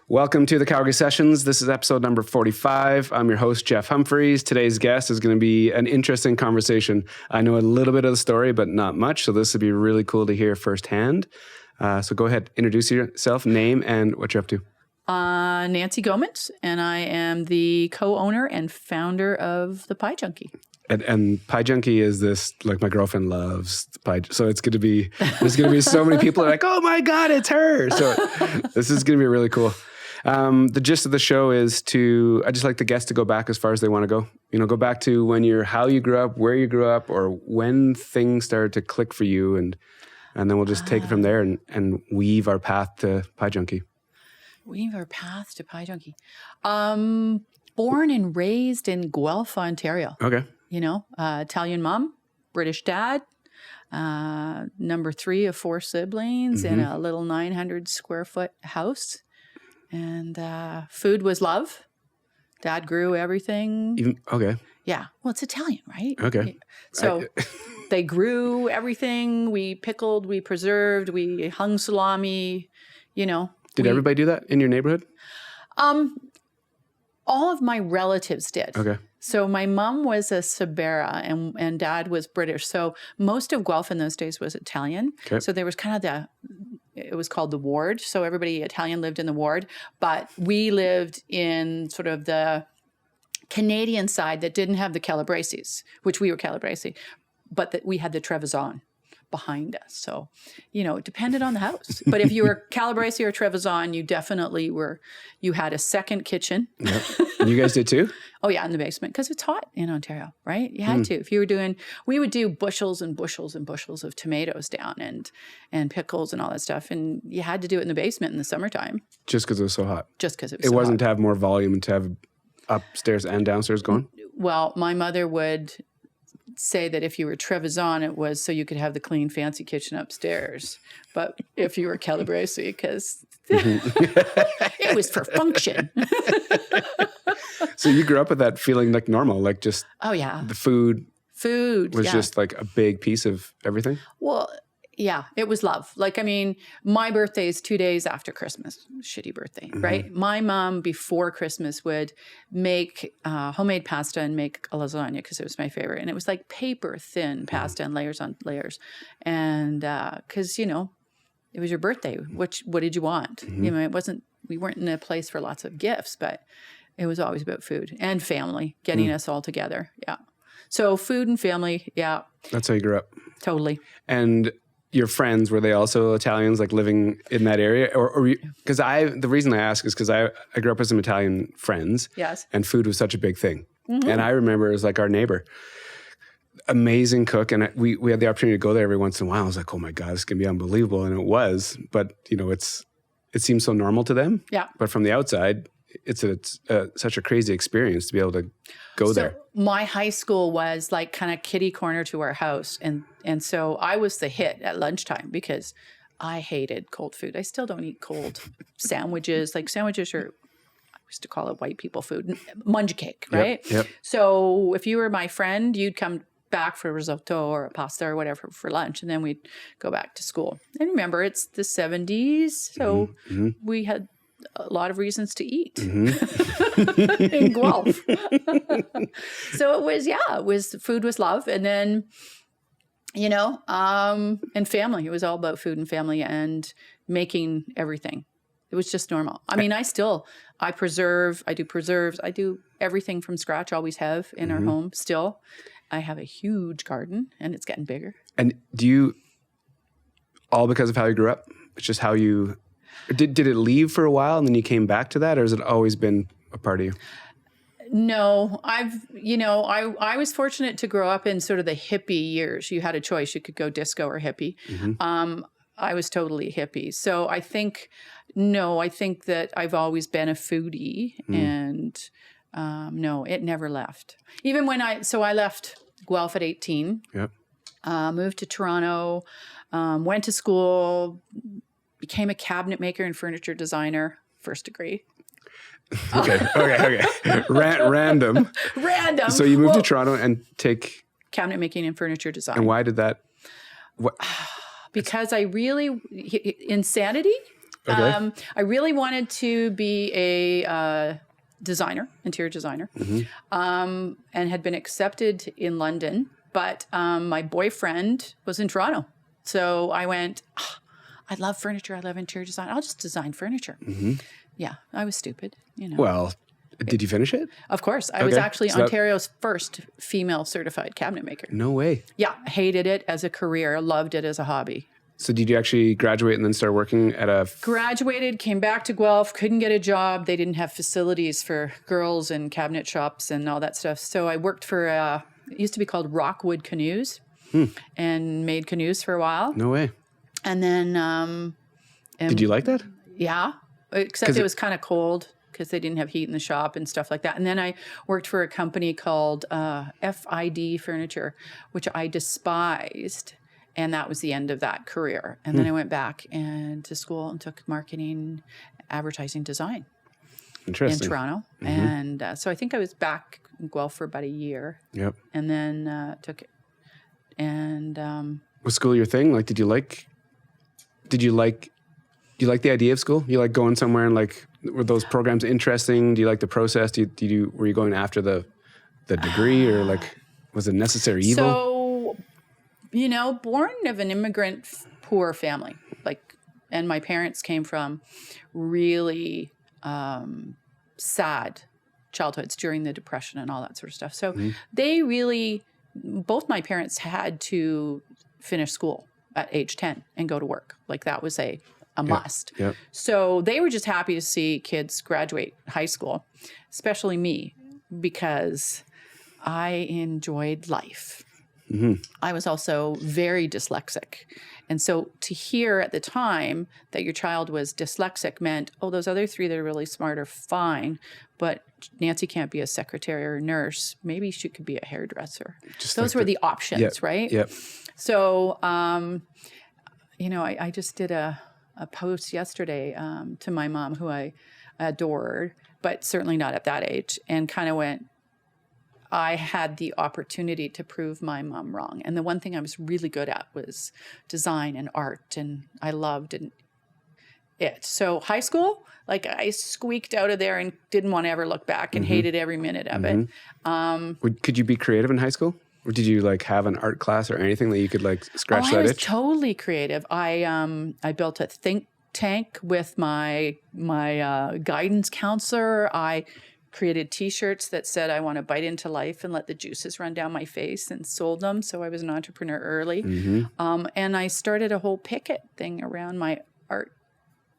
Welcome to the Calgary Sessions. This is episode number 45. I'm your host, Jeff Humphreys. Today's guest is going to be an interesting conversation. I know a little bit of the story, but not much. So this would be really cool to hear firsthand. So go ahead, introduce yourself, name, and what you're up to. Nancy Goemans, and I am the co-owner and founder of the Pie Junkie. And Pie Junkie is this, like, my girlfriend loves pie. So it's going to be, there's going to be so many people are like, oh my God, it's her. So this is going to be really cool. The gist of the show is I just like the guests to go back as far as they want to go. You know, go back to how you grew up, where you grew up, or when things started to click for you. And then we'll just take it from there and weave our path to Pie Junkie. Weave our path to Pie Junkie. Born and raised in Guelph, Ontario. Okay. You know, Italian mom, British dad, number 3 of 4 siblings in a little 900 square foot house. And food was love. Dad grew everything. Okay. Yeah. Well, it's Italian, right? Okay. So they grew everything. We pickled, we preserved, we hung salami, you know. Did everybody do that in your neighborhood? All of my relatives did. Okay. So my mom was a Sabera and dad was British. So most of Guelph in those days was Italian. Okay. So there was kind of it was called the ward. So everybody Italian lived in the ward, but we lived in sort of the Canadian side that didn't have the Calabreses, which we were Calabrese, but that we had the Trevisan behind us. So, you know, it depended on the house. But if you were Calabrese or Trevisan, you definitely you had a second kitchen. Yep. You guys did too? Oh yeah, in the basement, because it's hot in Ontario, right? You had to. If you were we would do bushels and bushels and bushels of tomatoes down and pickles and all that stuff. And you had to do it in the basement in the summertime. Just because it was so hot? Just because it was so hot. It wasn't to have more volume and to have upstairs and downstairs going? Well, my mother would say that if you were Trevisan, it was so you could have the clean, fancy kitchen upstairs. But if you were Calabrese, because it was for function. So you grew up with that feeling like normal, like just the food was just like a big piece of everything? Well, yeah, it was love. Like, I mean, my birthday is 2 days after Christmas. Shitty birthday, right? My mom before Christmas would make homemade pasta and make a lasagna because it was my favorite. And it was like paper thin pasta and layers on layers. And because, you know, it was your birthday. What did you want? You know, we weren't in a place for lots of gifts, but it was always about food and family, getting us all together. Yeah. So food and family, yeah. That's how you grew up. Totally. And your friends, were they also Italians, like living in that area? Or because the reason I ask is because I grew up with some Italian friends. Yes. And food was such a big thing. And I remember it was like our neighbor, amazing cook. And we had the opportunity to go there every once in a while. I was like, oh my God, this can be unbelievable. And it was, but you know, it seems so normal to them. Yeah. But from the outside, it's such a crazy experience to be able to go there. My high school was like kind of kitty corner to our house. And so I was the hit at lunchtime because I hated cold food. I still don't eat cold sandwiches. Like sandwiches are, I used to call it white people food, munch cake, right? Yep. So if you were my friend, you'd come back for risotto or a pasta or whatever for lunch. And then we'd go back to school. And remember, it's the 70s. So we had a lot of reasons to eat in Guelph. So food was love. And then, you know, and family. It was all about food and family and making everything. It was just normal. I mean, I do preserves. I do everything from scratch, always have in our home still. I have a huge garden and it's getting bigger. And do you, all because of how you grew up? It's just how you... Did it leave for a while and then you came back to that, or has it always been a part of you? No, I was fortunate to grow up in sort of the hippie years. You had a choice. You could go disco or hippie. I was totally hippie. So I think that I've always been a foodie and no, it never left. Even when I left Guelph at 18, moved to Toronto, went to school, became a cabinet maker and furniture designer, first degree. Okay. Random. So you moved to Toronto and take... cabinet making and furniture design. And why did that... Because I really... Insanity? Okay. I really wanted to be a designer, interior designer, and had been accepted in London. But my boyfriend was in Toronto. So I went, I love furniture. I love interior design. I'll just design furniture. Yeah, I was stupid, Well, did you finish it? Of course. I was actually So Ontario's first female certified cabinet maker. No way. Yeah, hated it as a career, loved it as a hobby. So did you actually graduate and then start working at a... Graduated, came back to Guelph, couldn't get a job. They didn't have facilities for girls and cabinet shops and all that stuff. So I worked for, it used to be called Rockwood Canoes, and made canoes for a while. No way. And then... Did you like that? Yeah, except it was kind of cold because they didn't have heat in the shop and stuff like that. And then I worked for a company called FID Furniture, which I despised. And that was the end of that career. And then I went back to school and took marketing, advertising design in Toronto. And so I think I was back in Guelph for about a year. Yep. And then took it. And was school your thing? Like, do you like the idea of school? You like going somewhere and like, were those programs interesting? Do you like the process? Were you going after the degree, or like, was it necessary evil? So, born of an immigrant poor family, and my parents came from really sad childhoods during the Depression and all that sort of stuff. So they really, both my parents had to finish school at age 10 and go to work. Like that was a must. Yep. So they were just happy to see kids graduate high school, especially me, because I enjoyed life. I was also very dyslexic. And so to hear at the time that your child was dyslexic meant, those other three that are really smart are fine, but Nancy can't be a secretary or a nurse. Maybe she could be a hairdresser. Those were the options, right? Yep. So, I just did a post yesterday to my mom, who I adored, but certainly not at that age, and kind of went, I had the opportunity to prove my mom wrong. And the one thing I was really good at was design and art, and I loved it. So high school, I squeaked out of there and didn't want to ever look back and hated every minute of it. Could you be creative in high school? Or did you have an art class or anything that you could scratch that itch? I was totally creative. I built a think tank with my guidance counselor. I created T-shirts that said, I want to bite into life and let the juices run down my face, and sold them. So I was an entrepreneur early. And I started a whole picket thing around my art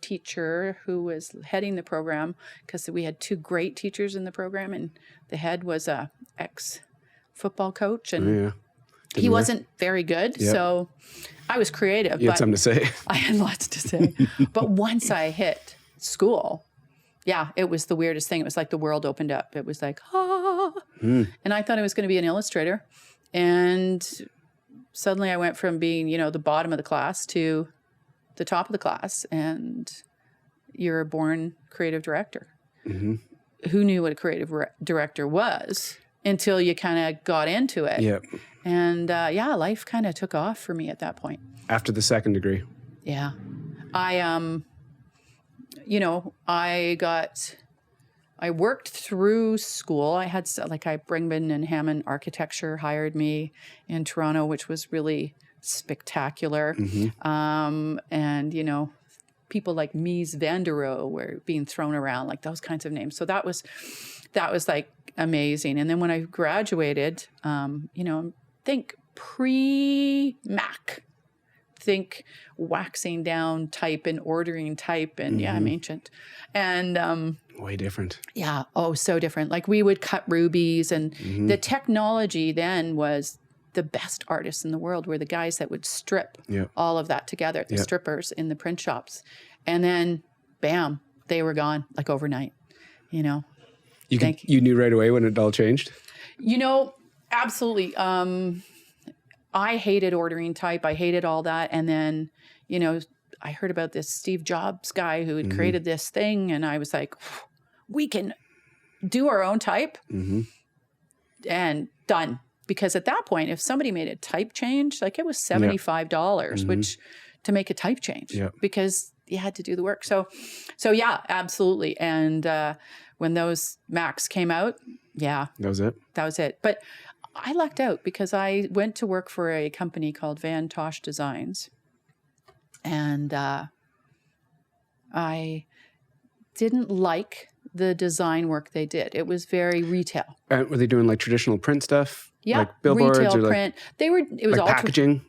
teacher who was heading the program, because we had two great teachers in the program, and the head was a ex-football coach, and he wasn't very good. Yep. So I was creative. You had something to say. I had lots to say. But once I hit school, it was the weirdest thing. It was like the world opened up. It was like, And I thought I was going to be an illustrator. And suddenly I went from being, the bottom of the class to the top of the class. And you're a born creative director. Who knew what a creative director was until you kind of got into it? Yep. And life kind of took off for me at that point. After the second degree. Yeah. I worked through school. I had Brinkman and Hammond Architecture hired me in Toronto, which was really spectacular. And, people like Mies van der Rohe were being thrown around, those kinds of names. So that was amazing. And then when I graduated, think pre-Mac. Think waxing down type and ordering type, and I'm ancient, and way different. Yeah, so different. We would cut rubies, and the technology then was the best artists in the world were the guys that would strip all of that together, the strippers in the print shops, and then bam, they were gone overnight. You knew right away when it all changed. Absolutely. I hated ordering type. I hated all that. And then, I heard about this Steve Jobs guy who had created this thing. And I was like, we can do our own type and done. Because at that point, if somebody made a type change, it was $75, which to make a type change, because you had to do the work. So yeah, absolutely. And when those Macs came out, yeah, That was it. that was it. But I lucked out because I went to work for a company called Van Tosh Designs, and I didn't like the design work they did. It was very retail. Were they doing like traditional print stuff? Yeah, like billboards retail or like, print. It was like all packaging.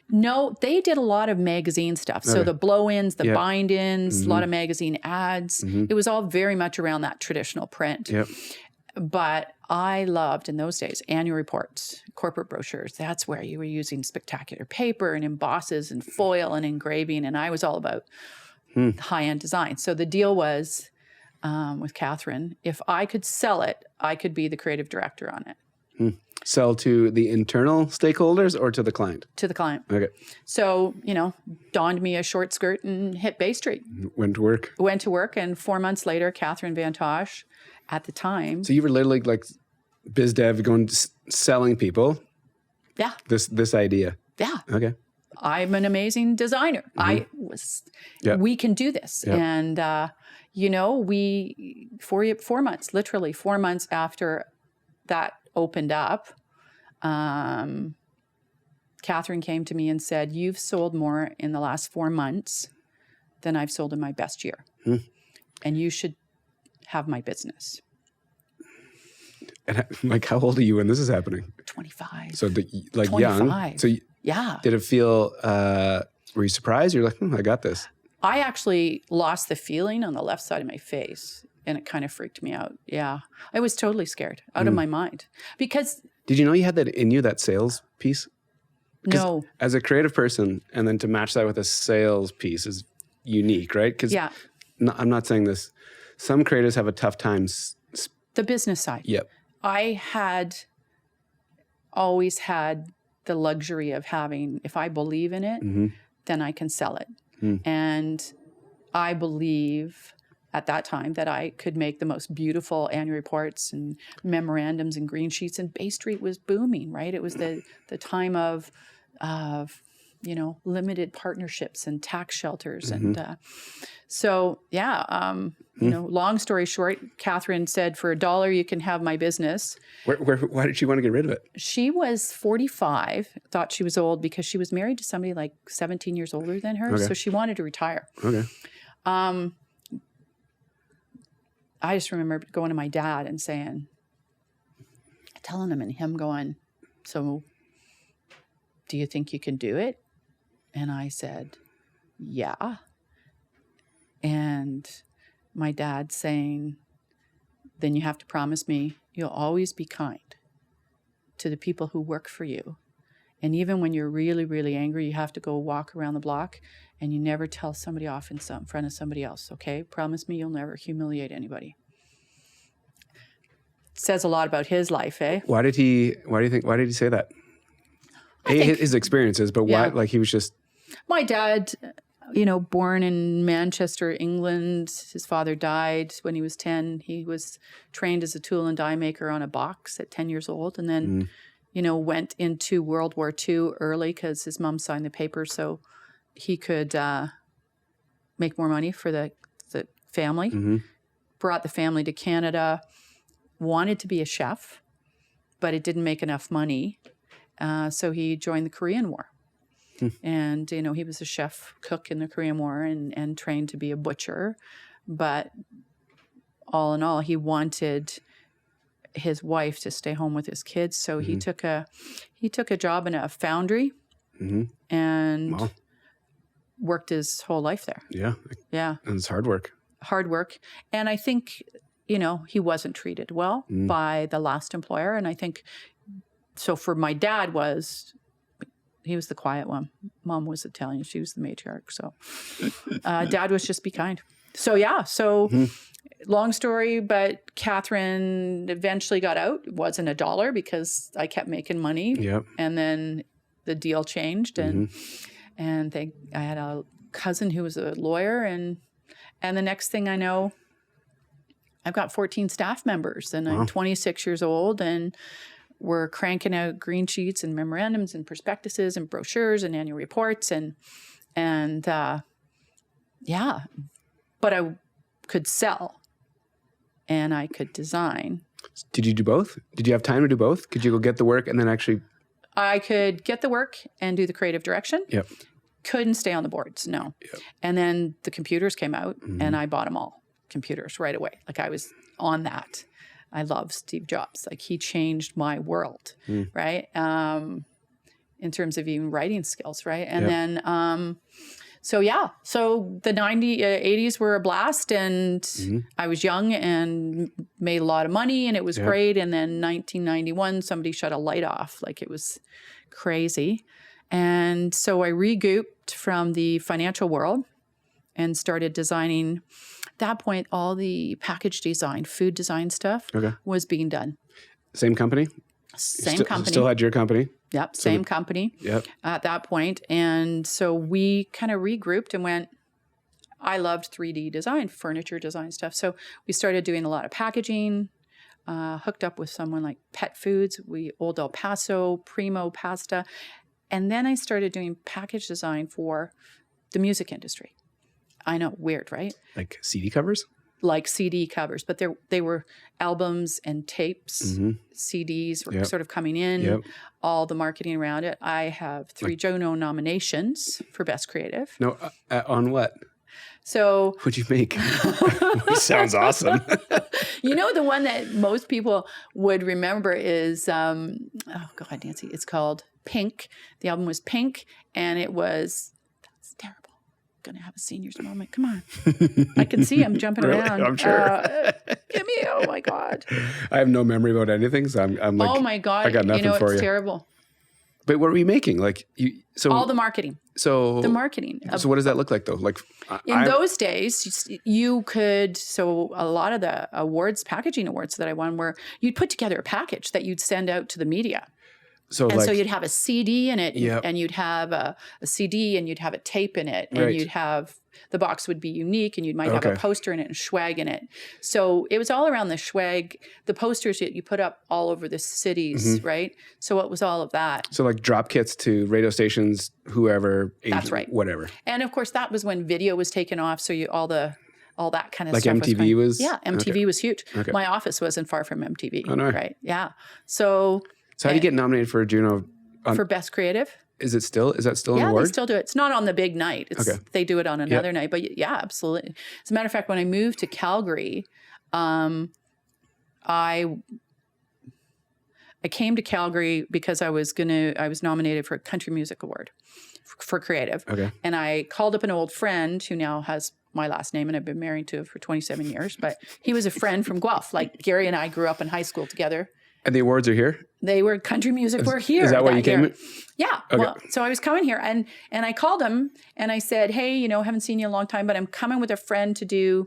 No, they did a lot of magazine stuff. So Okay. the blow-ins, the Yep. bind-ins, a lot of magazine ads. Mhm. It was all very much around that traditional print. Yep. But I loved in those days annual reports, corporate brochures. That's where you were using spectacular paper and embosses and foil and engraving. And I was all about high-end design. So the deal was with Catherine, if I could sell it, I could be the creative director on it. Sell to the internal stakeholders or to the client? To the client. Okay. So, donned me a short skirt and hit Bay Street. Went to work. Went to work, and 4 months later, Catherine Van Tosh, at the time. So you were literally like biz dev going selling people Yeah, this idea. yeah. Okay. I'm an amazing designer. Yeah. We can do this. Yeah. And, we, 4 months, literally 4 months after that opened up, Catherine came to me and said, "You've sold more in the last 4 months than I've sold in my best year. And you should have my business." And like, how old are you when this is happening? 25. So like 25. young. So Yeah. did it feel, were you surprised? You're like, I got this. I actually lost the feeling on the left side of my face, and it kind of freaked me out. Yeah. I was totally scared, out of my mind. Because Did you know you had that in you, that sales piece? 'Cause no. as a creative person, and then to match that with a sales piece is unique, right? Because Yeah. I'm not saying this. Some creatives have a tough time. The business side. Yep. I had always had the luxury of having, if I believe in it, then I can sell it. And I believe at that time that I could make the most beautiful annual reports and memorandums and green sheets, and Bay Street was booming, right? It was the time of limited partnerships and tax shelters. And long story short, Catherine said, for $1, you can have my business. Why did she want to get rid of it? She was 45, thought she was old because she was married to somebody like 17 years older than her. Okay. So she wanted to retire. Okay. I just remember going to my dad and telling him, and him going, "So do you think you can do it?" And I said, "Yeah." And my dad saying, "Then you have to promise me you'll always be kind to the people who work for you. And even when you're really, really angry, you have to go walk around the block and you never tell somebody off in front of somebody else, okay? Promise me you'll never humiliate anybody." Says a lot about his life, eh? Why did he say that? His experiences, but why? Yeah. Like he was just. My dad, born in Manchester, England. His father died when he was 10. He was trained as a tool and die maker on a box at 10 years old, and then, went into World War II early because his mom signed the paper so he could make more money for the family. Brought the family to Canada. Wanted to be a chef, but it didn't make enough money. So he joined the Korean War. And, he was a chef cook in the Korean War and trained to be a butcher. But all in all, he wanted his wife to stay home with his kids. So he took a job in a foundry and Wow. worked his whole life there. Yeah. Yeah. And it's hard work. Hard work. And I think, he wasn't treated well by the last employer. And I think, so for my dad he was the quiet one. Mom was Italian. She was the matriarch. So dad was just be kind. So yeah. So long story, but Catherine eventually got out. It wasn't $1 because I kept making money. Yep. And then the deal changed and I had a cousin who was a lawyer and the next thing I know, I've got 14 staff members and I'm 26 years old and we're cranking out green sheets and memorandums and prospectuses and brochures and annual reports and Yeah. But I could sell and I could design. Did you do both? Did you have time to do both? Could you go get the work and then actually? I could get the work and do the creative direction. Yep. Couldn't stay on the boards, no. Yep. And then the computers came out and I bought them all, computers right away. Like I was on that. I love Steve Jobs. Like he changed my world, right? In terms of even writing skills, right? And then, so the 80s were a blast and I was young and made a lot of money and it was great. And then 1991, somebody shut a light off. Like it was crazy. And so I regrouped from the financial world and started designing. At that point, all the package design, food design stuff was being done. Same company? Same company. Still had your company? Yep, same company at that point. And so we kind of regrouped and went, I loved 3D design, furniture design stuff. So we started doing a lot of packaging, hooked up with someone like Pet Foods, Old El Paso, Primo Pasta. And then I started doing package design for the music industry. I know, weird, right? Like CD covers? Like CD covers, but they were albums and tapes. CDs were sort of coming in, all the marketing around it. I have 3 Juno nominations for Best Creative. No, on what? So what'd you make? Sounds awesome. You know, the one that most people would remember is, oh God, Nancy, it's called Pink. The album was Pink, and that's terrible. Going to have a seniors moment. Come on. I can see him jumping around. I'm sure. Give me, oh my God. I have no memory about anything, so I'm like, oh my God. I got nothing for you. It's terrible. But what were you making? Like all the marketing. So the marketing. So what does that look like though? Like in those days, you could. So a lot of the packaging awards that I won were you'd put together a package that you'd send out to the media. So you'd have a CD in it, and you'd have a CD, and you'd have a tape in it, and you'd have the box would be unique, and you might have a poster in it and swag in it. So it was all around the swag, the posters that you put up all over the cities, right? So it was all of that. So like drop kits to radio stations, whoever, that's right, whatever. And of course, that was when video was taken off. So all that kind of like stuff. MTV was? MTV was huge. Okay. My office wasn't far from MTV, no. Right? Yeah. So how do you get nominated for a Juno? For Best Creative? Is that still an award? Yeah, they still do it. It's not on the big night. They do it on another night. But yeah, absolutely. As a matter of fact, when I moved to Calgary, I came to Calgary because I was nominated for a country music award for creative. Okay. And I called up an old friend who now has my last name and I've been married to for 27 years. But he was a friend from Guelph. Like Gary and I grew up in high school together. And the awards are here? They were country music were here. Is that why you came? Yeah. Okay. Well, so I was coming here and I called him and I said, hey, haven't seen you in a long time, but I'm coming with a friend to do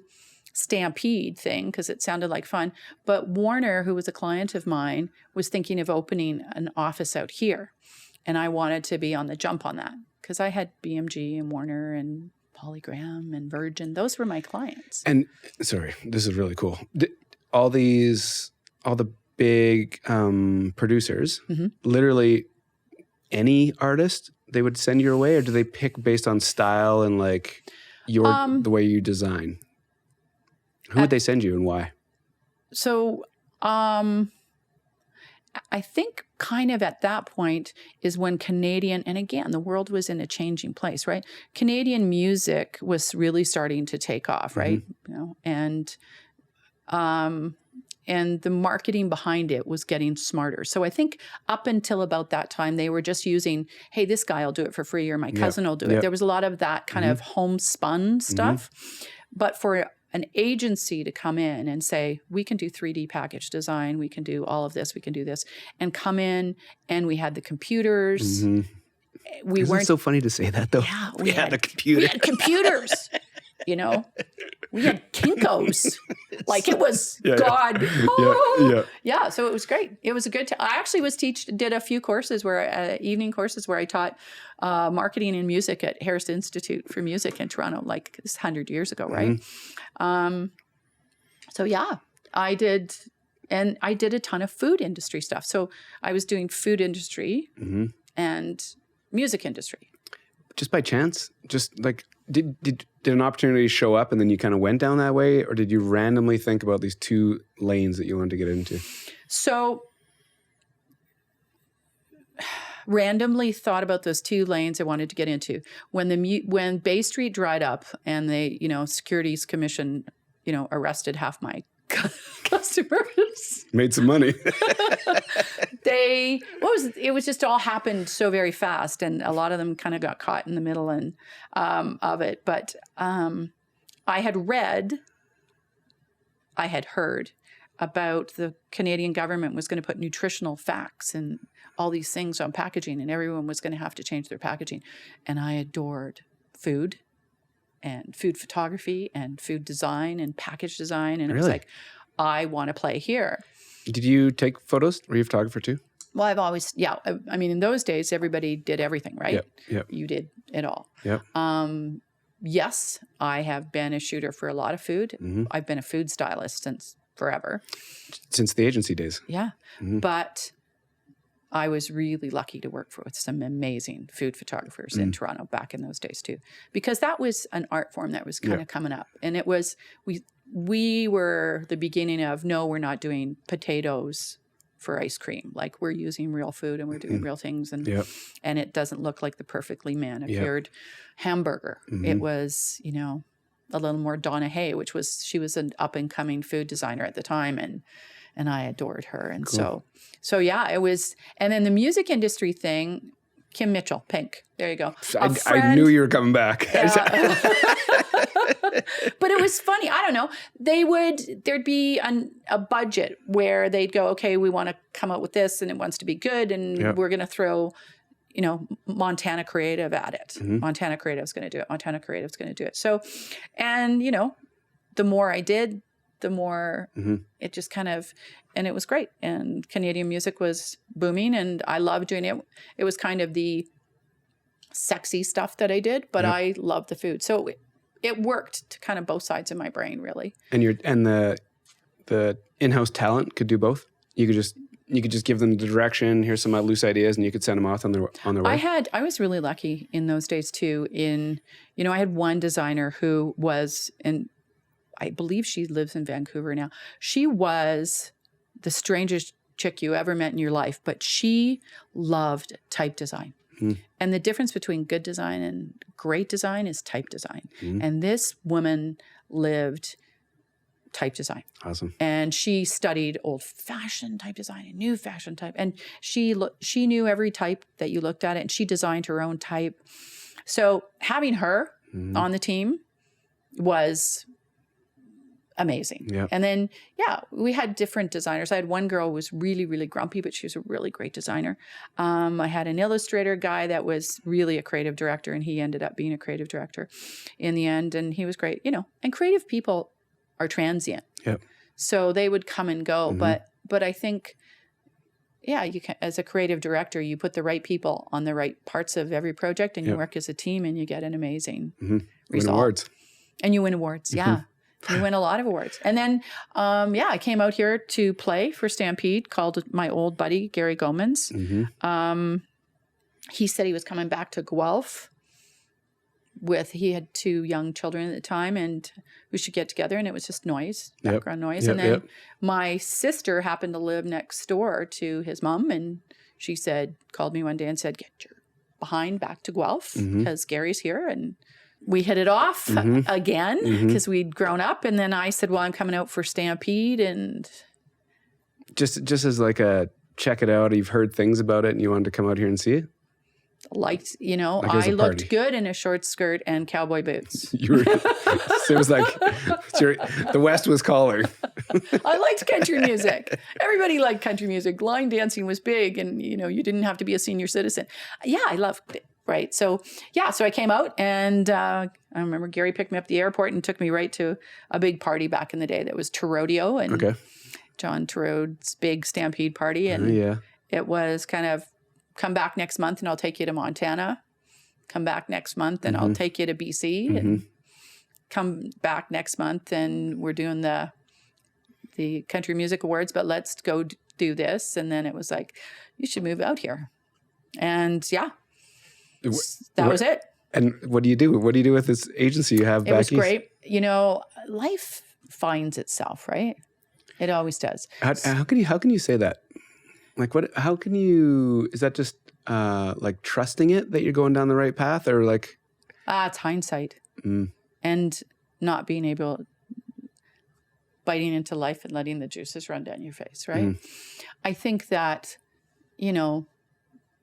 Stampede thing because it sounded like fun. But Warner, who was a client of mine, was thinking of opening an office out here. And I wanted to be on the jump on that because I had BMG and Warner and Polygram and Virgin. Those were my clients. And sorry, this is really cool. All the big producers, literally any artist, they would send your way, or do they pick based on style and like the way you design? Who would they send you and why? So I think kind of at that point is when Canadian, and again, the world was in a changing place, right? Canadian music was really starting to take off, right? And the marketing behind it was getting smarter. So I think up until about that time, they were just using, hey, this guy will do it for free, or my cousin will do it. There was a lot of that kind of homespun stuff. But for an agency to come in and say, we can do 3D package design, we can do all of this, we can do this, and come in and we had the computers. Isn't it so funny to say that though? Yeah, we had the computer. We had computers. We had Kinkos. Like it was God. Yeah. So it was great. It was a good time. I actually did a few courses evening courses where I taught marketing and music at Harris Institute for Music in Toronto, like 100 years ago, right? So yeah, I did. And I did a ton of food industry stuff. So I was doing food industry and music industry. Just by chance? Just like did an opportunity show up and then you kind of went down that way, or did you randomly think about these two lanes that you wanted to get into? So randomly thought about those two lanes I wanted to get into. When Bay Street dried up and they, Securities Commission, arrested half my customers. Made some money. It was just all happened so very fast, and a lot of them kind of got caught in the middle of it. But I had heard about the Canadian government was going to put nutritional facts and all these things on packaging, and everyone was going to have to change their packaging. And I adored food and food photography and food design and package design. And it was like, I want to play here. Did you take photos? Were you a photographer too? Well, I've always, I mean, in those days, everybody did everything, right? Yep. You did it all. Yep. Yes, I have been a shooter for a lot of food. Mm-hmm. I've been a food stylist since forever. Since the agency days. Yeah. Mm-hmm. But I was really lucky to work with some amazing food photographers in Toronto back in those days too, because that was an art form that was kind of coming up. And it was, we were the beginning of, no, we're not doing potatoes for ice cream. Like, we're using real food and we're doing real things. And it doesn't look like the perfectly manicured hamburger. Mm-hmm. It was, a little more Donna Hay, she was an up and coming food designer at the time. And I adored her. And cool. so yeah, it was. And then the music industry thing, Kim Mitchell, Pink. There you go. I knew you were coming back. Yeah. But it was funny. I don't know. There'd be a budget where they'd go, okay, we want to come up with this and it wants to be good. And we're going to throw, Montana Creative at it. Mm-hmm. Montana Creative's going to do it. Montana Creative's going to do it. So, and, the more I did, the more it just kind of, and it was great. And Canadian music was booming and I loved doing it. It was kind of the sexy stuff that I did, but I loved the food. So it worked to kind of both sides of my brain, really. And the in-house talent could do both? You could just give them the direction, here's some loose ideas, and you could send them off on their way. I was really lucky in those days too. I had one designer who was I believe she lives in Vancouver now. She was the strangest chick you ever met in your life, but she loved type design. Mm. And the difference between good design and great design is type design. Mm. And this woman lived type design. Awesome. And she studied old-fashioned type design and new-fashioned type. And she knew every type that you looked at it, and she designed her own type. So having her on the team was amazing. Yep. And then, we had different designers. I had one girl who was really, really grumpy, but she was a really great designer. I had an illustrator guy that was really a creative director, and he ended up being a creative director in the end. And he was great, and creative people are transient. Yep. So they would come and go. Mm-hmm. But I think, you can, as a creative director, you put the right people on the right parts of every project, and you work as a team, and you get an amazing result. Win awards. And you win awards. Yeah. You win a lot of awards. And then, I came out here to play for Stampede, called my old buddy, Gary Goemans. Mm-hmm. He said he was coming back to Guelph he had 2 young children at the time, and we should get together. And it was just noise, background noise. And then my sister happened to live next door to his mom. And she called me one day and said, get your behind back to Guelph because Gary's here. And we hit it off again because we'd grown up. And then I said, well, I'm coming out for Stampede. And just as like a check it out, you've heard things about it and you wanted to come out here and see it? I looked good in a short skirt and cowboy boots. It was like the West was calling. I liked country music. Everybody liked country music. Line dancing was big, and you didn't have to be a senior citizen. Yeah, I loved it. Right. So I came out, and I remember Gary picked me up at the airport and took me right to a big party back in the day that was Torodeo and John Torod's big Stampede party. And it was kind of, come back next month and I'll take you to Montana. Come back next month and I'll take you to BC. And come back next month and we're doing the Country Music Awards, but let's go do this. And then it was like, you should move out here. And that was it. And what do you do? What do you do with this agency you have back It was east? great. Life finds itself, right? It always does. How can you say that? Like what? How can you? Is that just like trusting it that you're going down the right path, or like? It's hindsight, and not being able, biting into life and letting the juices run down your face, right? I think that,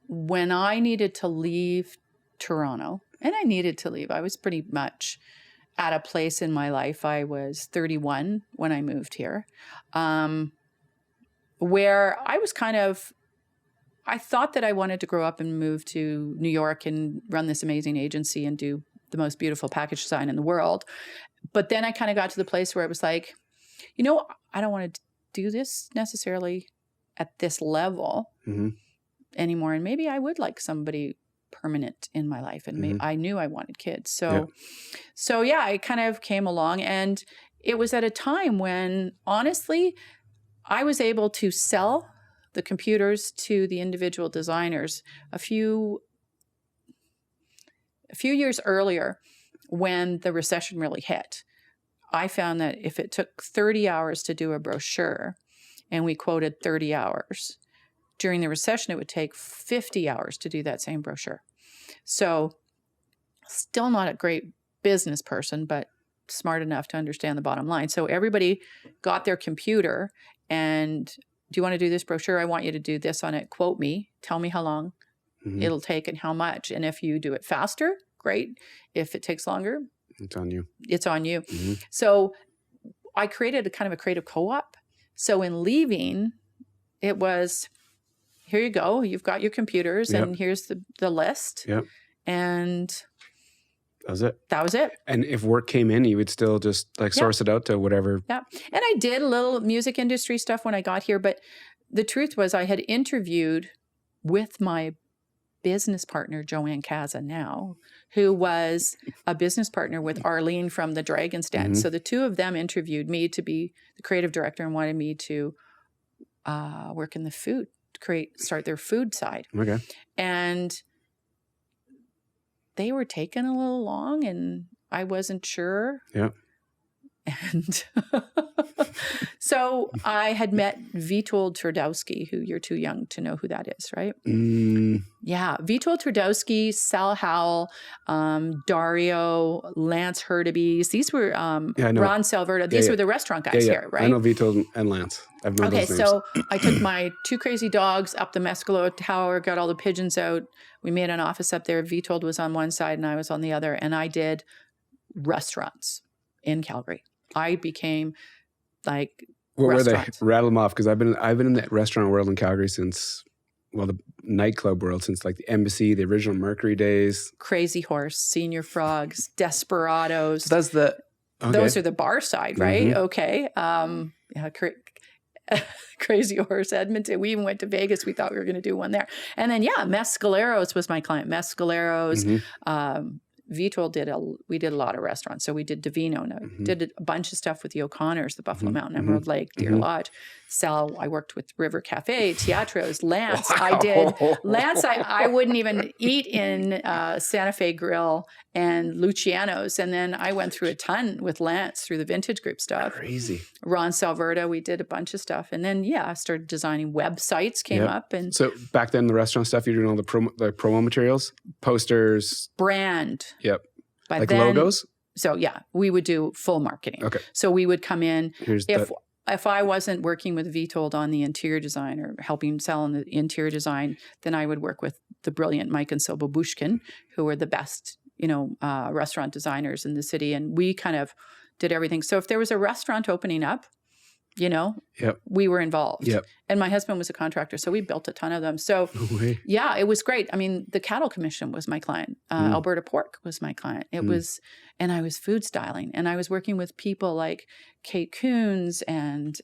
when I needed to leave Toronto, and I needed to leave, I was pretty much at a place in my life. I was 31 when I moved here, where I was I thought that I wanted to grow up and move to New York and run this amazing agency and do the most beautiful package design in the world. But then I kind of got to the place where it was like, I don't want to do this necessarily at this level anymore. And maybe I would like somebody permanent in my life. And maybe I knew I wanted kids. So I kind of came along, and it was at a time when, honestly, I was able to sell the computers to the individual designers a few years earlier, when the recession really hit. I found that if it took 30 hours to do a brochure, and we quoted 30 hours, during the recession, it would take 50 hours to do that same brochure. So still not a great business person, but smart enough to understand the bottom line. So everybody got their computer and, do you want to do this brochure? I want you to do this on it. Quote me. Tell me how long it'll take and how much. And if you do it faster, great. If it takes longer, it's on you. It's on you. So I created a kind of a creative co-op. So in leaving, it was, here you go. You've got your computers and here's the list. Yep. And that was it. And if work came in, you would still just source it out to whatever. Yeah. And I did a little music industry stuff when I got here. But the truth was, I had interviewed with my business partner, Joanne Kaza now, who was a business partner with Arlene from the Dragon's Den. So the two of them interviewed me to be the creative director and wanted me to work in the food, start their food side. Okay. And they were taking a little long, and I wasn't sure. Yeah. And so I had met Witold Twardowski, who you're too young to know who that is, right? Yeah. Witold Twardowski, Sal Howell, Dario, Lance Hurtubise. These were Ron Salverda. These were the restaurant guys here, right? I know Witold and Lance. I've known those names. So I took my two crazy dogs up the Mescalo Tower, got all the pigeons out. We made an office up there. Vitold was on one side and I was on the other. And I did restaurants in Calgary. I became like what were they? Rattle them off, because I've been in the restaurant world in Calgary since, the nightclub world since like the Embassy, the original Mercury days. Crazy Horse, Senior Frogs, Desperados. So that's those are the bar side, right? Okay. Crazy Horse, Edmonton. We even went to Vegas. We thought we were going to do one there. And then, Mescaleros was my client. Mescaleros. Vitold we did a lot of restaurants. So we did Divino. And did a bunch of stuff with the O'Connors, the Buffalo Mountain, Emerald Lake, Deer Lodge. Sal, I worked with River Cafe, Teatros, Lance. Wow. I wouldn't even eat in Santa Fe Grill and Luciano's. And then I went through a ton with Lance through the Vintage Group stuff. Crazy. Ron Salverda, we did a bunch of stuff. And then, I started designing websites, came up. And so back then, the restaurant stuff, you're doing all the promo materials, posters. Brand. Yep. But like logos? So, we would do full marketing. Okay. So we would come in. If I wasn't working with Vitold on the interior design or helping sell on the interior design, then I would work with the brilliant Mike and Sil Babushkin, who were the best, restaurant designers in the city. And we kind of did everything. So if there was a restaurant opening up, we were involved. Yep. And my husband was a contractor, so we built a ton of them. So it was great. I mean, the Cattle Commission was my client. Alberta Pork was my client. It was, and I was food styling, and I was working with people like Kate Coons and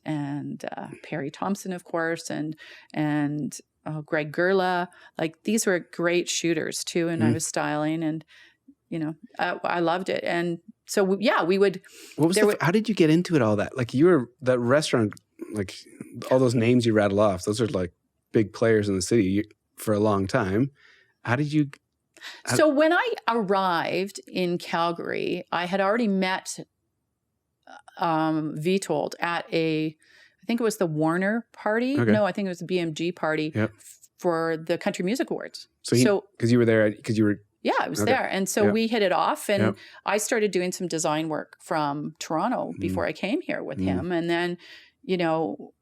Perry Thompson, of course, and Greg Gerla. Like, these were great shooters too. And I was styling, and I loved it. And so we would. How did you get into it? All that, like, you were that restaurant, like all those names you rattle off. Those are like big players in the city for a long time. How did you So when I arrived in Calgary, I had already met Vitold at I think it was the Warner party. Okay. No, I think it was the BMG party Yep. for the Country Music Awards. So because you were there, because you were. Yeah, I was Okay. there. And so Yep. we hit it off, and Yep. I started doing some design work from Toronto before I came here with him. And then, you know,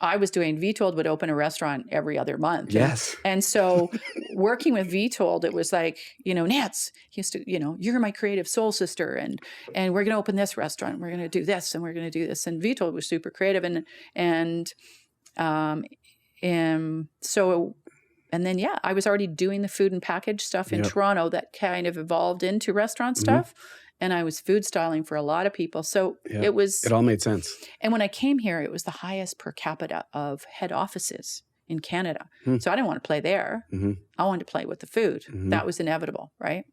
I was doing Vitold would open a restaurant every other month. Yes. And so working with Vitold, it was like, you know, Nance, he used to, you know, you're my creative soul sister, and we're going to open this restaurant. We're going to do this, and we're going to do this. And Vitold was super creative. And then, yeah, I was already doing the food and package stuff in Yep. Toronto that kind of evolved into restaurant stuff. And I was food styling for a lot of people. So Yep. It all made sense. and when I came here, it was the highest per capita of head offices in Canada. So I didn't want to play there. I wanted to play with the food. That was inevitable, right?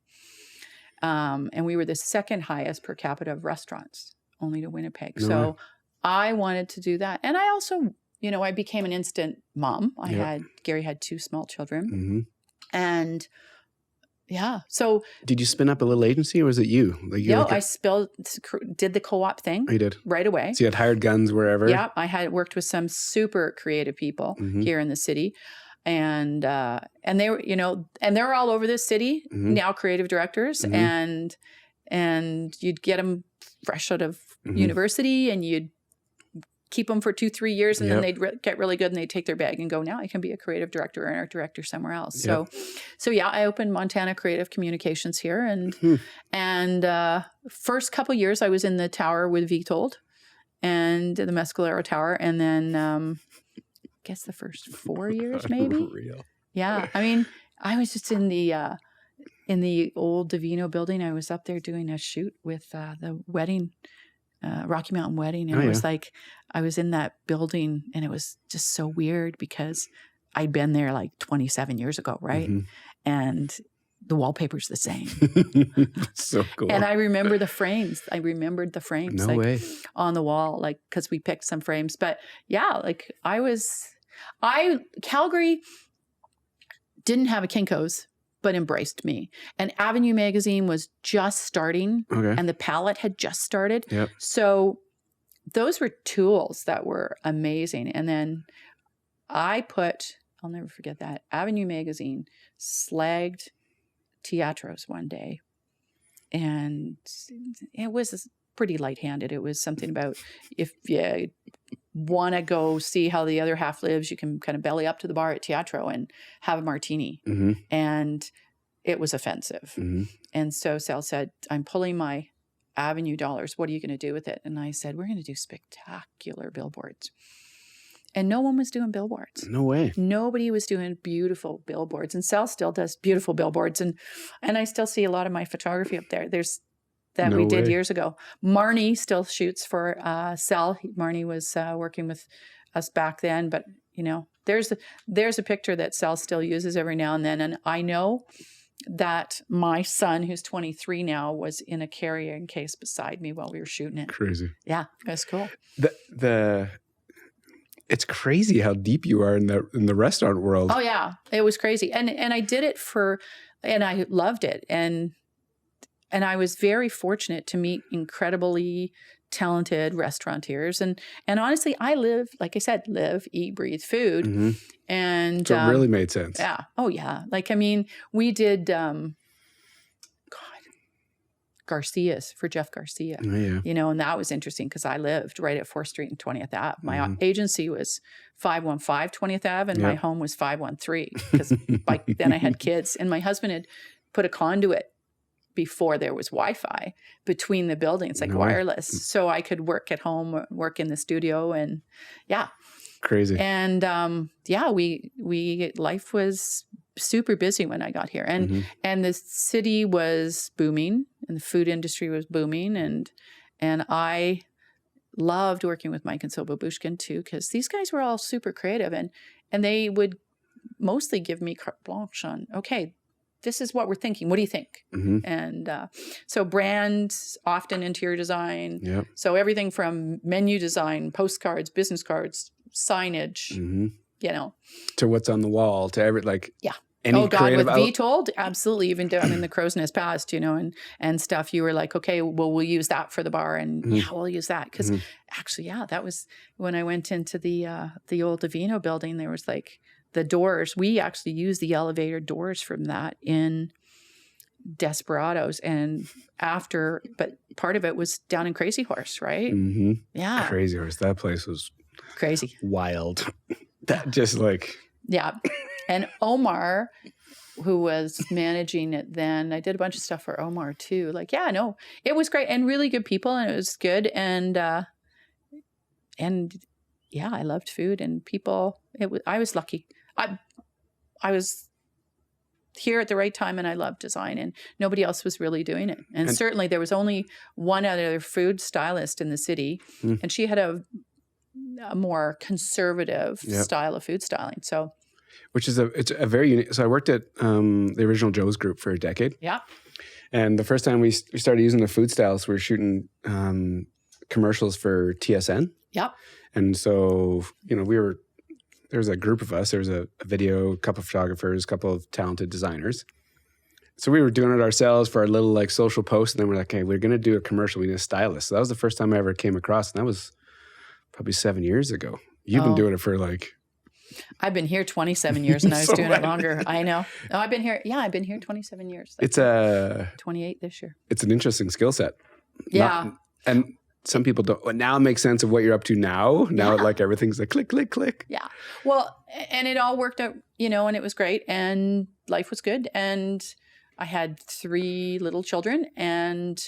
And we were the second highest per capita of restaurants, only to Winnipeg. No So way. I wanted to do that. And I also, you know, I became an instant mom. Gary had 2 small children. And yeah, so. Did you spin up a little agency, or was it you? Like you I did the co-op thing. Oh, you did? Right away. So you had hired guns wherever? Yeah, I had worked with some super creative people here in the city. And they were, you know, and they're all over this city now, creative directors. And you'd get them fresh out of university, and you'd keep them for 2-3 years, and then they'd get really good, and they'd take their bag and go, now I can be a creative director or an art director somewhere else. So yeah, I opened Montana Creative Communications here, and first couple years I was in the tower with Vitold and the Mescalero Tower, and then I guess the first 4 years maybe. Real. Yeah, I mean, I was just in the old Divino building. I was up there doing a shoot with the wedding. Rocky Mountain Wedding. And it was like, I was in that building, and it was just so weird because I'd been there like 27 years ago. Right. And the wallpaper's the same. So cool. And I remember the frames. I remembered the frames No way. on the wall, like, cause we picked some frames, but yeah, like Calgary didn't have a Kinko's, but embraced me. And Avenue magazine was just starting, and the palette had just started. Yep. So those were tools that were amazing. And then I'll never forget that, Avenue magazine slagged Teatros one day. And it was pretty lightheanded. It was something about, if you want to go see how the other half lives, you can kind of belly up to the bar at Teatro and have a martini. And it was offensive. And so Sal said, I'm pulling my Avenue dollars. What are you going to do with it? And I said, we're going to do spectacular billboards. And no one was doing billboards. No way. Nobody was doing beautiful billboards. And Sal still does beautiful billboards. And I still see a lot of my photography up there. We did years ago. Marnie still shoots for Sal. Marnie was working with us back then. But, you know, there's a picture that Sal still uses every now and then. And I know that my son, who's 23 now, was in a carrying case beside me while we were shooting it. Crazy. Yeah, that's cool. It's crazy how deep you are in the restaurant world. Oh yeah, it was crazy, and I did it and I loved it, and I was very fortunate to meet incredibly talented restaurateurs, and honestly, I live, like I said, eat, breathe food, and so it really made sense. Yeah. Oh yeah. Like, I mean, we did Garcia's for Jeff Garcia. Oh, yeah. You know, and that was interesting because I lived right at 4th Street and 20th Ave. My agency was 515 20th Ave, and my home was 513 because by then I had kids, and my husband had put a conduit before there was Wi-Fi between the buildings, like wireless, so I could work at home, work in the studio, and yeah. Crazy. And life was super busy when I got here, and the city was booming, and the food industry was booming, and I loved working with Mike and Sil Babushkin too, because these guys were all super creative, and they would mostly give me carte blanche on, okay, this is what we're thinking. What do you think? And so brands, often interior design. Yep. So everything from menu design, postcards, business cards, signage, you know. To what's on the wall, to any Oh God, creative with Vetold, absolutely. Even down in the Crow's Nest Past, and stuff, you were like, okay, well, we'll use that for the bar, and yeah, we'll use that because actually, yeah, that was when I went into the old Davino building. There was like the doors. We actually used the elevator doors from that in Desperados, and but part of it was down in Crazy Horse, right? Yeah, Crazy Horse. That place was crazy, wild. That just like yeah, and Omar, who was managing it then. I did a bunch of stuff for Omar too. Like, yeah, no, it was great and really good people, and it was good. And yeah, I loved food and people. I was lucky. I was here at the right time, and I loved design, and nobody else was really doing it. And certainly there was only one other food stylist in the city, and she had a more conservative style of food styling. So, which is it's a very unique. So I worked at the original Joe's Group for a decade. Yeah. And the first time we started using the food styles, we were shooting commercials for TSN. Yeah. And so, there was a group of us. There was a video, a couple of photographers, a couple of talented designers. So we were doing it ourselves for our little like social post. And then we're like, hey, we're going to do a commercial. We need a stylist. So that was the first time I ever came across. And that was probably 7 years ago. You've been doing it for like... I've been here 27 years and I was doing it longer. I know. No, I've been here. Yeah, I've been here 27 years. It's 28 this year. It's an interesting skill set. Yeah. And some people don't. Well, now it makes sense of what you're up to now. Now, like everything's like click, click, click. Yeah. Well, and it all worked out, and it was great, and life was good, and I had 3 little children, and